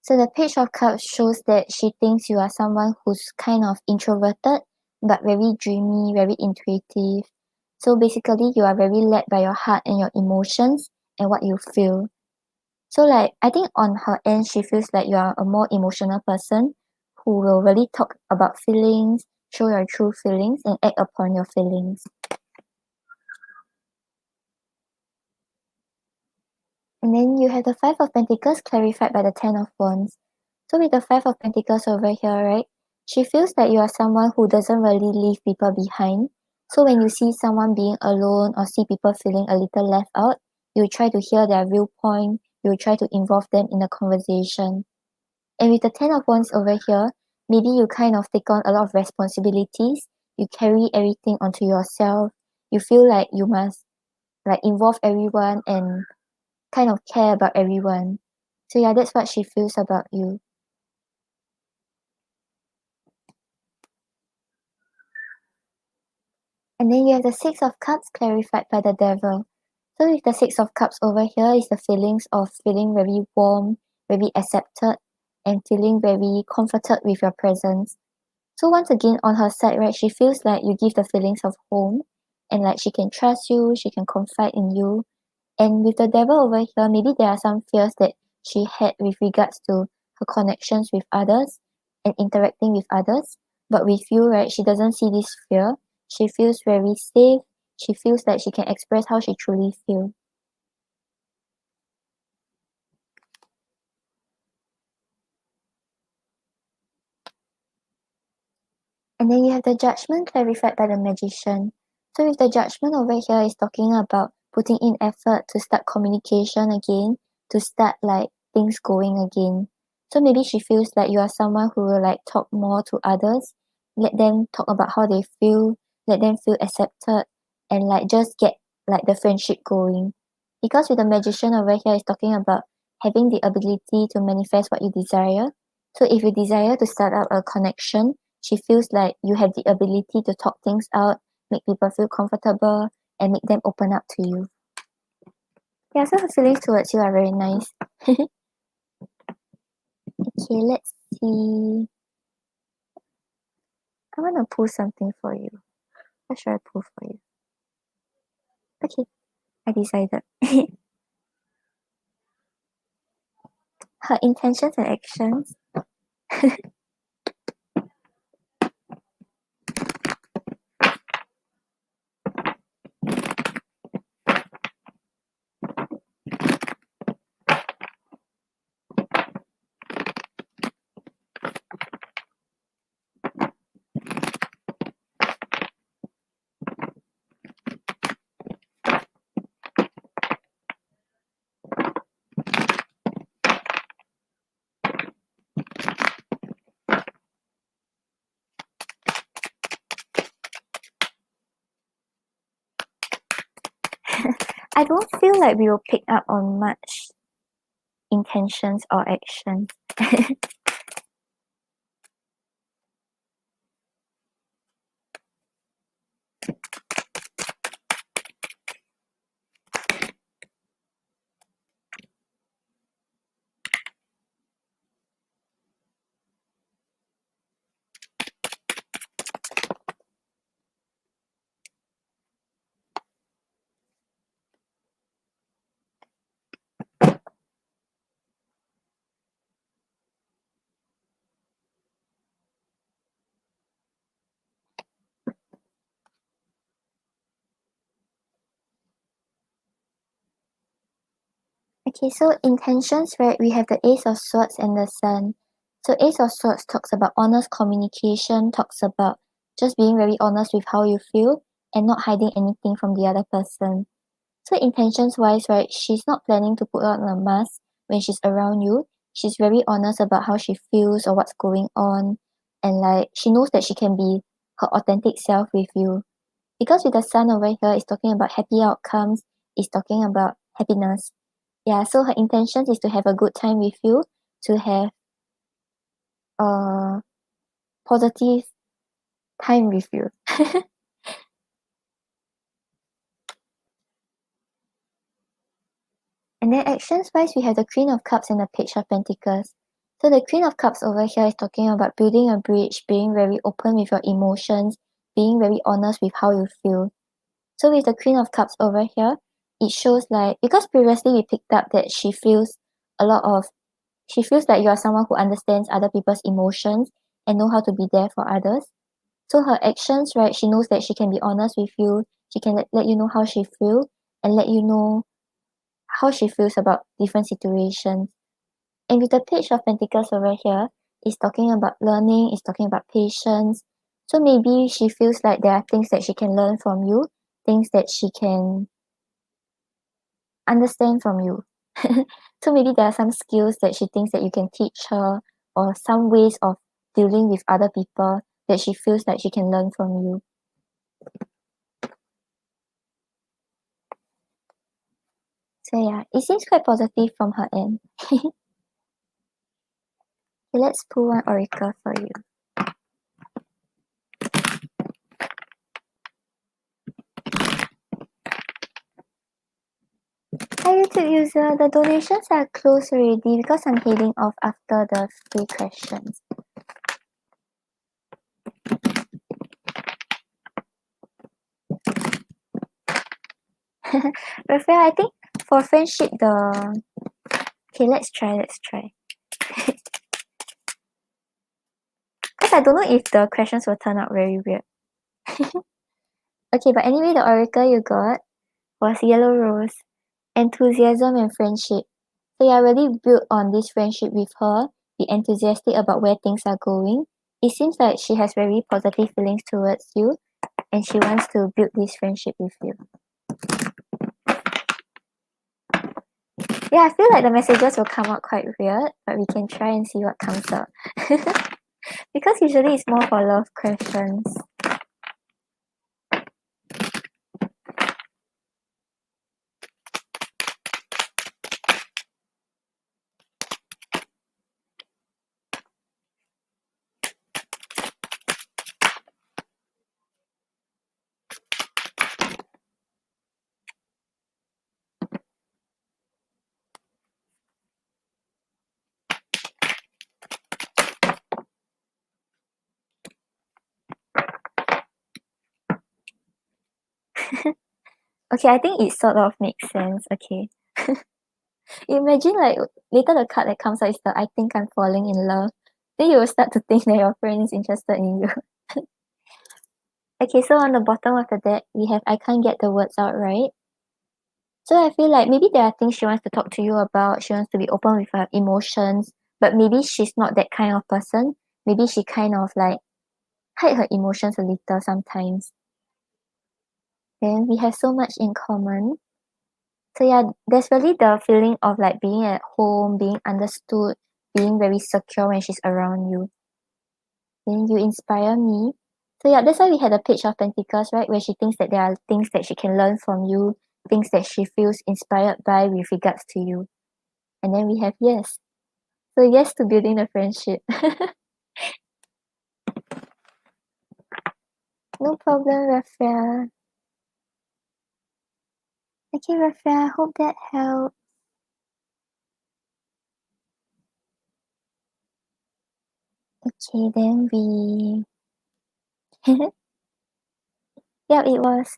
So the Page of Cups shows that she thinks you are someone who's kind of introverted, but very dreamy, very intuitive. So basically, you are very led by your heart and your emotions and what you feel. So like, I think on her end, she feels like you are a more emotional person who will really talk about feelings, show your true feelings, and act upon your feelings. And then you have the Five of Pentacles clarified by the Ten of Wands. So with the Five of Pentacles over here, right, she feels that you are someone who doesn't really leave people behind. So when you see someone being alone or see people feeling a little left out, you try to hear their viewpoint, you try to involve them in the conversation. And with the Ten of Wands over here, maybe you kind of take on a lot of responsibilities. You carry everything onto yourself. You feel like you must like involve everyone and kind of care about everyone. So yeah, that's what she feels about you. And then you have the Six of Cups clarified by the Devil. So with the Six of Cups over here is the feelings of feeling very warm, very accepted, and feeling very comforted with your presence. So once again, on her side, right, she feels like you give the feelings of home and like she can trust you, she can confide in you. And with the Devil over here, maybe there are some fears that she had with regards to her connections with others and interacting with others. But with you, right, she doesn't see this fear. She feels very safe. She feels like she can express how she truly feels. And then you have the Judgment clarified by the Magician. So with the Judgment over here is talking about putting in effort to start communication again, to start like things going again. So maybe she feels like you are someone who will like talk more to others, let them talk about how they feel, let them feel accepted, and like just get like the friendship going. Because with the Magician over here is talking about having the ability to manifest what you desire. So if you desire to start up a connection, she feels like you have the ability to talk things out, make people feel comfortable, and make them open up to you. Yeah, so her feelings towards you are very nice. Okay, let's see. I want to pull something for you. What should I pull for you? Okay, I decided. Her intentions and actions. I don't feel like we will pick up on much intentions or actions. Okay, so intentions, right? We have the Ace of Swords and the Sun. So Ace of Swords talks about honest communication, talks about just being very honest with how you feel and not hiding anything from the other person. So intentions wise, right, she's not planning to put on a mask when she's around you. She's very honest about how she feels or what's going on. And like she knows that she can be her authentic self with you. Because with the Sun over here, it's talking about happy outcomes, it's talking about happiness. Yeah, so her intentions is to have a good time with you, to have a positive time with you. And then actions wise, we have the Queen of Cups and the Page of Pentacles. So the Queen of Cups over here is talking about building a bridge, being very open with your emotions, being very honest with how you feel. So with the Queen of Cups over here, it shows like because previously we picked up that she feels like you are someone who understands other people's emotions and know how to be there for others. So her actions, right, she knows that she can be honest with you, she can let you know how she feels and let you know how she feels about different situations. And with the Page of Pentacles over here, it's talking about learning, it's talking about patience. So maybe she feels like there are things that she can learn from you, things that she can understand from you. So maybe there are some skills that she thinks that you can teach her or some ways of dealing with other people that she feels like she can learn from you. So yeah, it seems quite positive from her end. Okay, let's pull one oracle for you. Hi YouTube user, the donations are closed already because I'm heading off after the free questions. Raphael, I think for friendship okay, let's try. Because I don't know if the questions will turn out very weird. Okay, but anyway, the oracle you got was Yellow Rose, enthusiasm and friendship. So you're really built on this friendship with her, be enthusiastic about where things are going. It seems like she has very positive feelings towards you and she wants to build this friendship with you. Yeah, I feel like the messages will come out quite weird, but we can try and see what comes out. Because usually it's more for love questions. Okay, I think it sort of makes sense. Okay. Imagine like later the card that comes out is the I think I'm falling in love. Then you will start to think that your friend is interested in you. Okay, so on the bottom of the deck, we have I can't get the words out right. So I feel like maybe there are things she wants to talk to you about. She wants to be open with her emotions, but maybe she's not that kind of person. Maybe she kind of like hide her emotions a little sometimes. Then we have so much in common. So yeah, there's really the feeling of like being at home, being understood, being very secure when she's around you. Then you inspire me. So yeah, that's why we had a page of pentacles, right? Where she thinks that there are things that she can learn from you, things that she feels inspired by with regards to you. And then we have yes. So yes to building the friendship. No problem, Rafael. Okay, Rafael, I hope that helped. Okay, then we yeah, it was.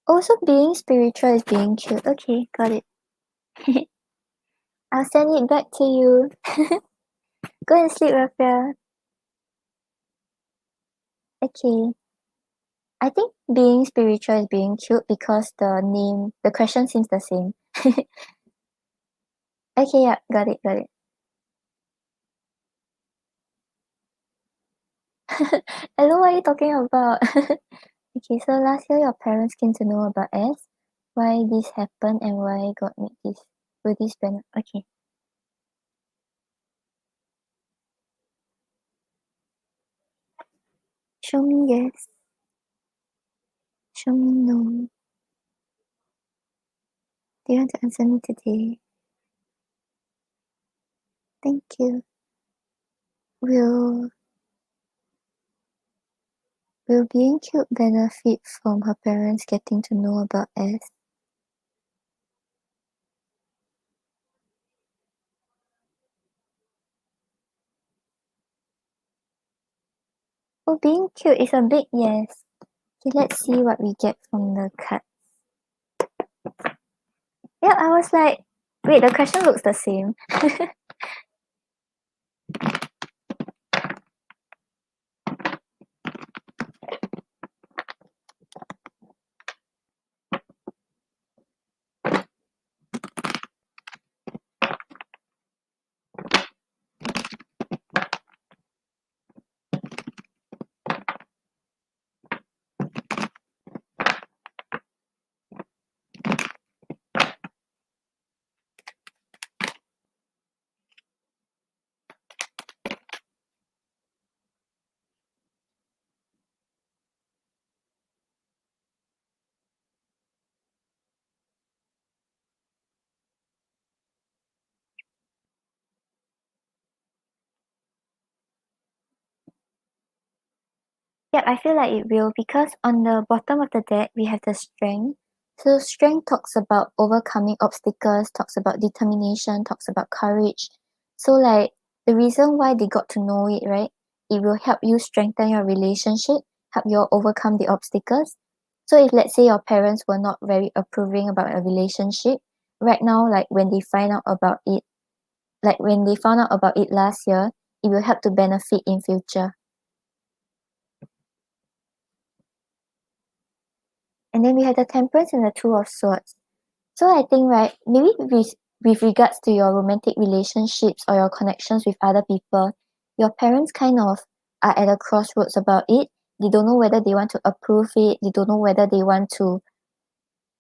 Also being spiritual is being cute. Okay, got it. I'll send it back to you. Go and sleep, Rafael. Okay. I think being spiritual is being cute because the question seems the same. Okay, yeah, got it. I know what you're talking about. Okay, so last year your parents came to know about us, why this happened and why God made this. Will this be okay? Show me yes. Show me no. Do you want to answer me today? Thank you. Will Will being cute benefit from her parents getting to know about us? Oh, being cute is a big yes. Okay, let's see what we get from the card. Yeah, I was like, wait, the question looks the same. Yep, I feel like it will because on the bottom of the deck we have the strength. So strength talks about overcoming obstacles, talks about determination, talks about courage. So like the reason why they got to know it, right? It will help you strengthen your relationship, help you overcome the obstacles. So if let's say your parents were not very approving about a relationship, right now like when they find out about it, like when they found out about it last year, it will help to benefit in future. And then we have the temperance and the two of swords. So I think right, maybe with regards to your romantic relationships or your connections with other people, your parents kind of are at a crossroads about it. They don't know whether they want to approve it, they don't know whether they want to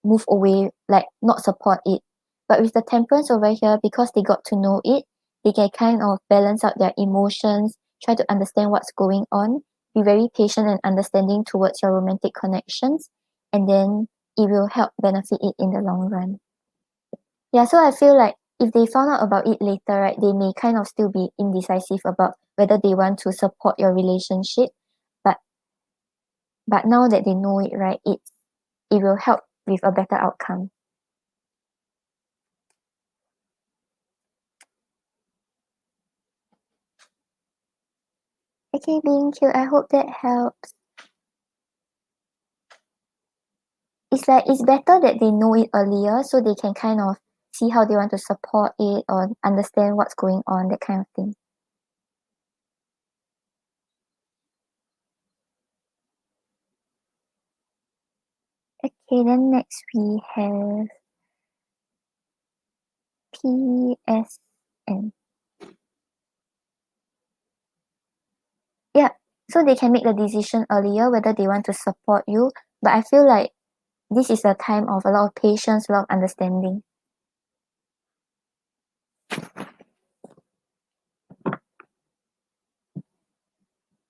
move away, like not support it. But with the temperance over here, because they got to know it, they can kind of balance out their emotions, try to understand what's going on, be very patient and understanding towards your romantic connections, and then it will help benefit it in the long run. Yeah, so I feel like if they found out about it later, right, they may kind of still be indecisive about whether they want to support your relationship. But but now that they know it, right, it will help with a better outcome. Okay, being cute, I hope that helps. It's like it's better that they know it earlier so they can kind of see how they want to support it or understand what's going on, that kind of thing. Okay, then next we have PSN. Yeah, so they can make the decision earlier whether they want to support you. But I feel like this is a time of a lot of patience, a lot of understanding.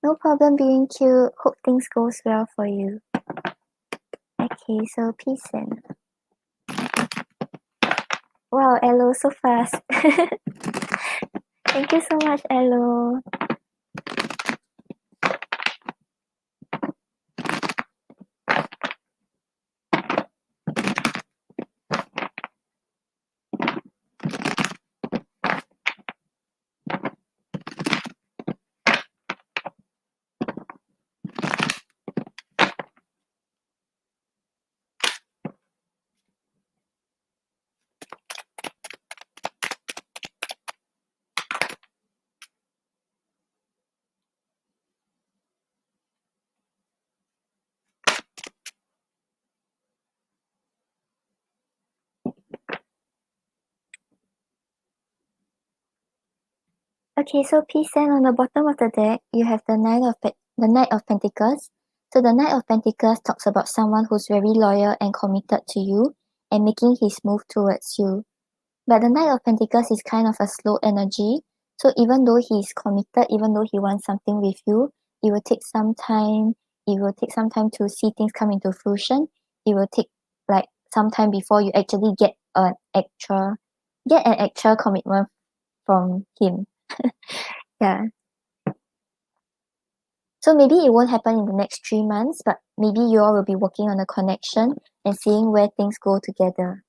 No problem being cute. Hope things goes well for you. Okay, so peace and wow, Elo, so fast. Thank you so much, Elo. Okay, so P-Sen on the bottom of the deck, you have the Knight of Pentacles. So the Knight of Pentacles talks about someone who's very loyal and committed to you and making his move towards you. But the Knight of Pentacles is kind of a slow energy. So even though he's committed, even though he wants something with you, it will take some time. It will take some time to see things come into fruition. It will take like some time before you actually get an actual commitment from him. Yeah. So maybe it won't happen in the next 3 months, but maybe you all will be working on a connection and seeing where things go together.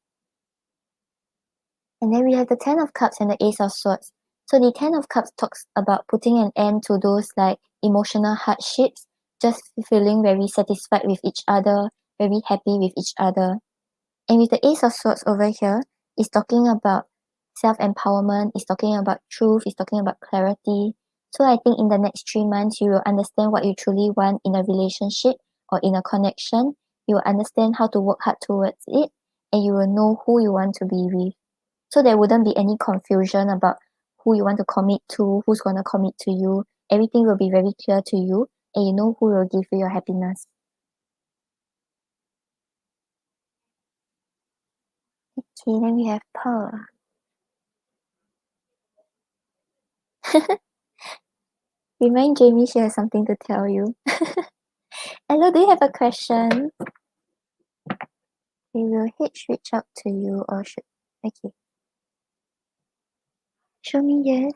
And then we have the Ten of Cups and the Ace of Swords. So the Ten of Cups talks about putting an end to those like emotional hardships, just feeling very satisfied with each other, very happy with each other. And with the Ace of Swords over here, is talking about self-empowerment, is talking about truth, is talking about clarity. So I think in the next 3 months, you will understand what you truly want in a relationship or in a connection. You will understand how to work hard towards it, and you will know who you want to be with. So there wouldn't be any confusion about who you want to commit to, who's going to commit to you. Everything will be very clear to you, and you know who will give you your happiness. Okay, then we have Pearl. Remind Jamie she has something to tell you. Hello, do you have a question? We will Hitch reach out to you or should okay. Show me yes.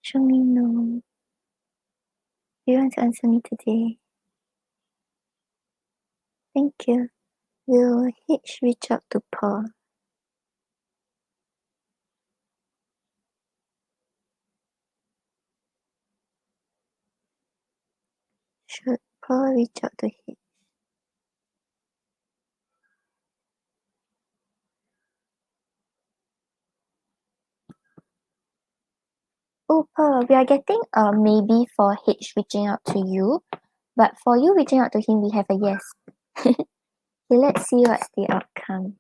Show me no. do you want to answer me today? Thank you. Will H reach out to Paul? Should Paul reach out to H? Oh, Paul, we are getting a maybe for H reaching out to you, but for you reaching out to him, we have a yes. Okay, let's see what's the outcome.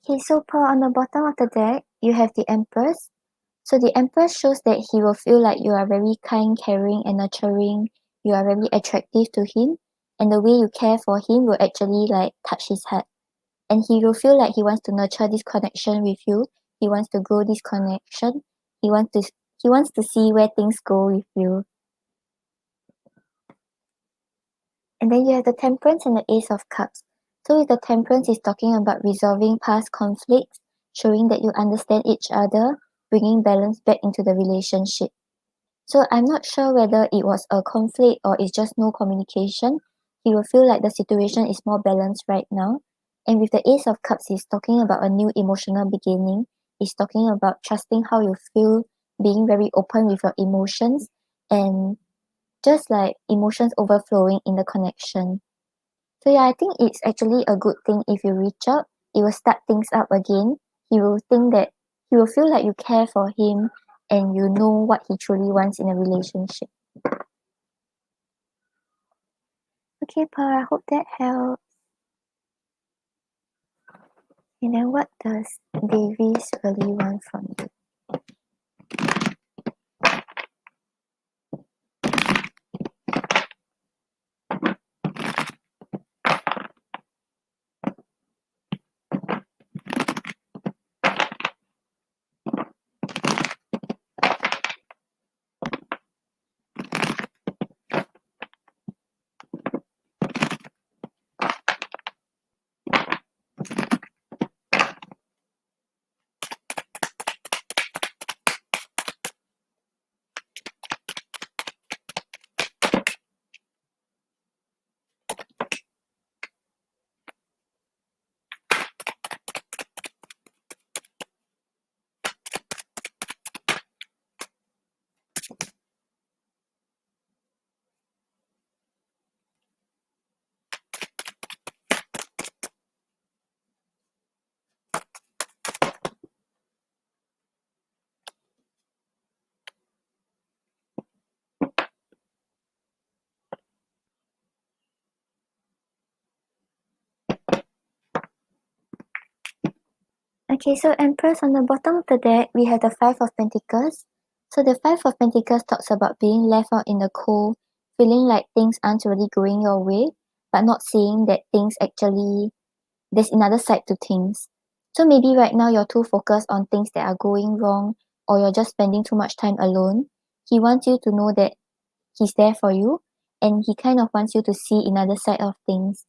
Okay, so Paul, on the bottom of the deck, you have the Empress. So the Empress shows that he will feel like you are very kind, caring, and nurturing. You are very attractive to him, and the way you care for him will actually like touch his heart. And he will feel like he wants to nurture this connection with you. He wants to grow this connection. He wants to see where things go with you. And then you have the Temperance and the Ace of Cups. So with the Temperance is talking about resolving past conflicts, showing that you understand each other, bringing balance back into the relationship. So I'm not sure whether it was a conflict or it's just no communication. He will feel like the situation is more balanced right now. And with the Ace of Cups, he's talking about a new emotional beginning. He's talking about trusting how you feel, being very open with your emotions, and just like emotions overflowing in the connection. So yeah, I think it's actually a good thing if you reach out. It will start things up again. He will think that he will feel like you care for him and you know what he truly wants in a relationship. Okay, Paul, I hope that helps. And then what does Davies really want from you? Okay, so Empress, on the bottom of the deck, we have the Five of Pentacles. So the Five of Pentacles talks about being left out in the cold, feeling like things aren't really going your way, but not seeing that things actually, there's another side to things. So maybe right now you're too focused on things that are going wrong, or you're just spending too much time alone. He wants you to know that he's there for you, and he kind of wants you to see another side of things.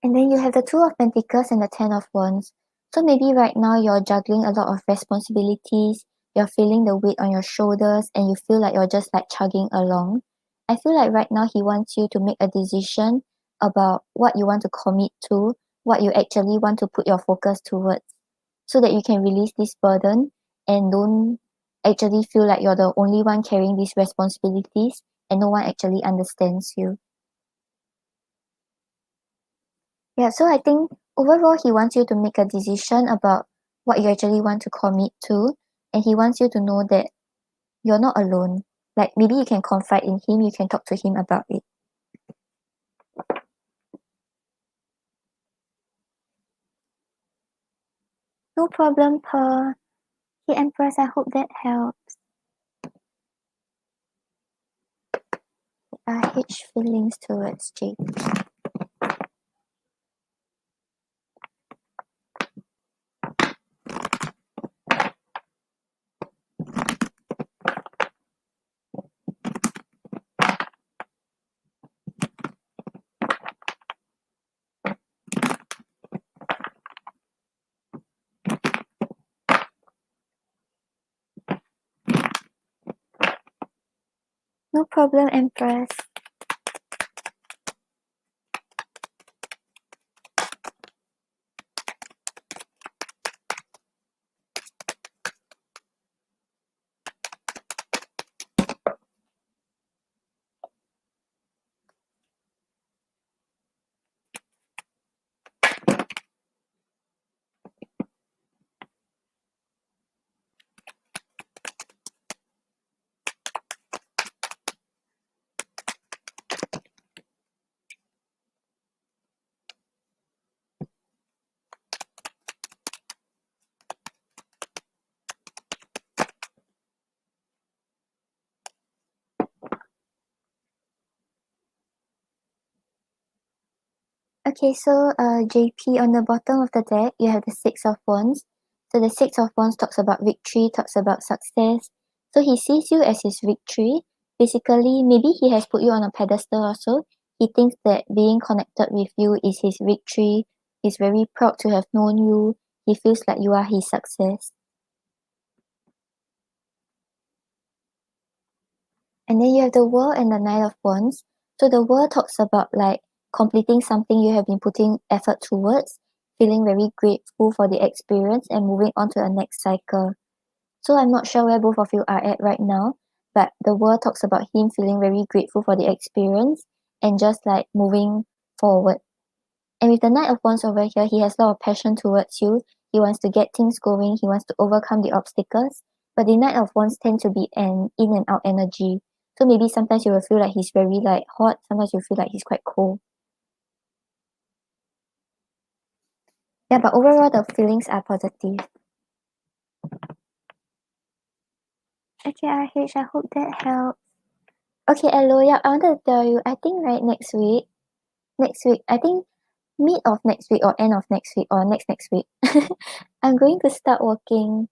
And then you have the Two of Pentacles and the Ten of Wands. So maybe right now you're juggling a lot of responsibilities, you're feeling the weight on your shoulders, and you feel like you're just like chugging along. I feel like right now he wants you to make a decision about what you want to commit to, what you actually want to put your focus towards, so that you can release this burden and don't actually feel like you're the only one carrying these responsibilities and no one actually understands you. Yeah, so I think overall, he wants you to make a decision about what you actually want to commit to, and he wants you to know that you're not alone. Like maybe you can confide in him, you can talk to him about it. No problem, Per. Hey, Empress, I hope that helps. H feelings towards Jake. No problem, Empress. Okay, so JP, on the bottom of the deck, you have the Six of Wands. So the Six of Wands talks about victory, talks about success. So he sees you as his victory. Basically, maybe he has put you on a pedestal also. He thinks that being connected with you is his victory. He's very proud to have known you. He feels like you are his success. And then you have the World and the Knight of Wands. So the World talks about like completing something you have been putting effort towards, feeling very grateful for the experience and moving on to the next cycle. So I'm not sure where both of you are at right now, but the World talks about him feeling very grateful for the experience and just like moving forward. And with the Knight of Wands over here, he has a lot of passion towards you. He wants to get things going. He wants to overcome the obstacles. But the Knight of Wands tend to be an in and out energy. So maybe sometimes you will feel like he's very like hot. Sometimes you feel like he's quite cold. Yeah, but overall the feelings are positive. Okay, RH, I hope that helps. Okay, Elo, yeah, I wanted to tell you, I think right next week, I think mid of next week or end of next week or next week, I'm going to start working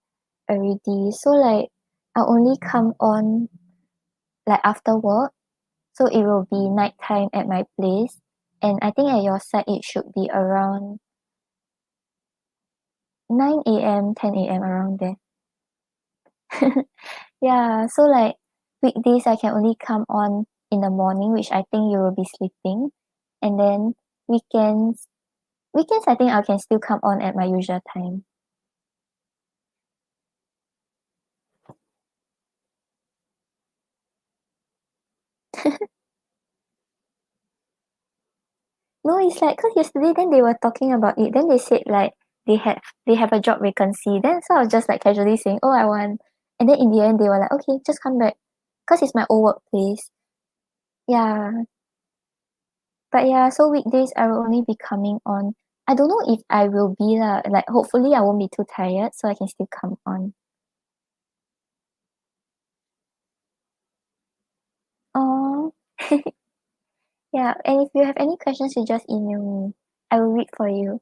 already. So like I'll only come on like after work. So it will be nighttime at my place. And I think at your side it should be around 9 a.m., 10 a.m. around there. Yeah, so like weekdays I can only come on in the morning, which I think you will be sleeping. And then weekends I think I can still come on at my usual time. No, it's like cause yesterday then they were talking about it. Then they said like they have a job vacancy. Then so I was just like casually saying, oh I want. And then in the end they were like, okay, just come back. Cause it's my old workplace. Yeah. But yeah, so weekdays I will only be coming on. I don't know if I will be lah. Like hopefully I won't be too tired so I can still come on. Oh. Yeah, and if you have any questions you just email me. I will read for you.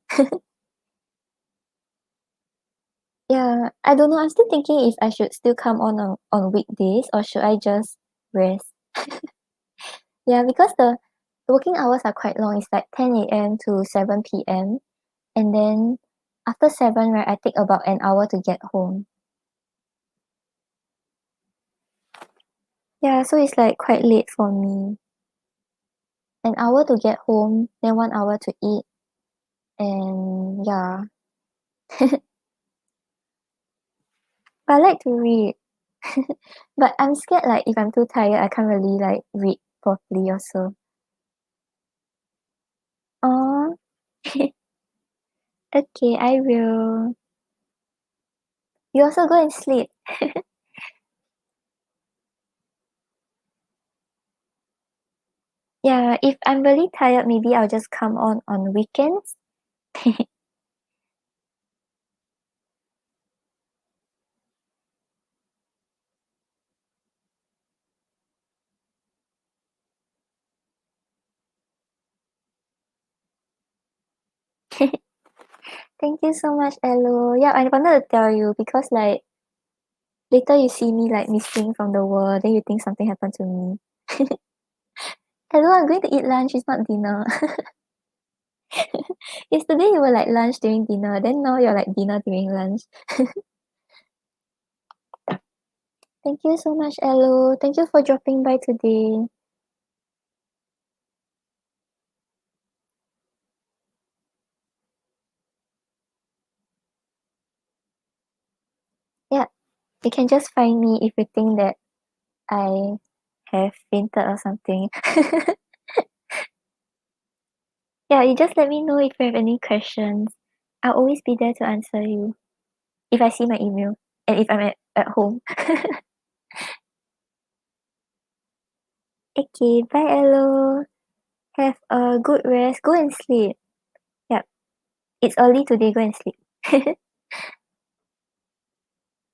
Yeah, I don't know. I'm still thinking if I should still come on weekdays or should I just rest. Yeah, because the working hours are quite long. It's like 10 a.m. to 7 p.m. And then after 7, right, I take about an hour to get home. Yeah, so it's like quite late for me. An hour to get home, then 1 hour to eat, and yeah. But I like to read. But I'm scared like if I'm too tired, I can't really like read properly also. Oh. Okay, I will. You also go and sleep. Yeah, if I'm really tired, maybe I'll just come on weekends. Thank you so much, Elo. Yeah, I wanted to tell you because like later you see me like missing from the world, then you think something happened to me. Hello, I'm going to eat lunch, it's not dinner. Yesterday you were like lunch during dinner, then now you're like dinner during lunch. Thank you so much, Elo. Thank you for dropping by today. Yeah, you can just find me if you think that I have fainted or something. Yeah, you just let me know if you have any questions. I'll always be there to answer you if I see my email and if I'm at home. Okay, bye, Elo. Have a good rest. Go and sleep. Yep, it's early today. Go and sleep.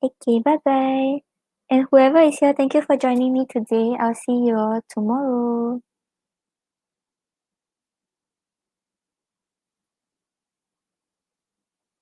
Okay, bye bye. And whoever is here, thank you for joining me today. I'll see you all tomorrow.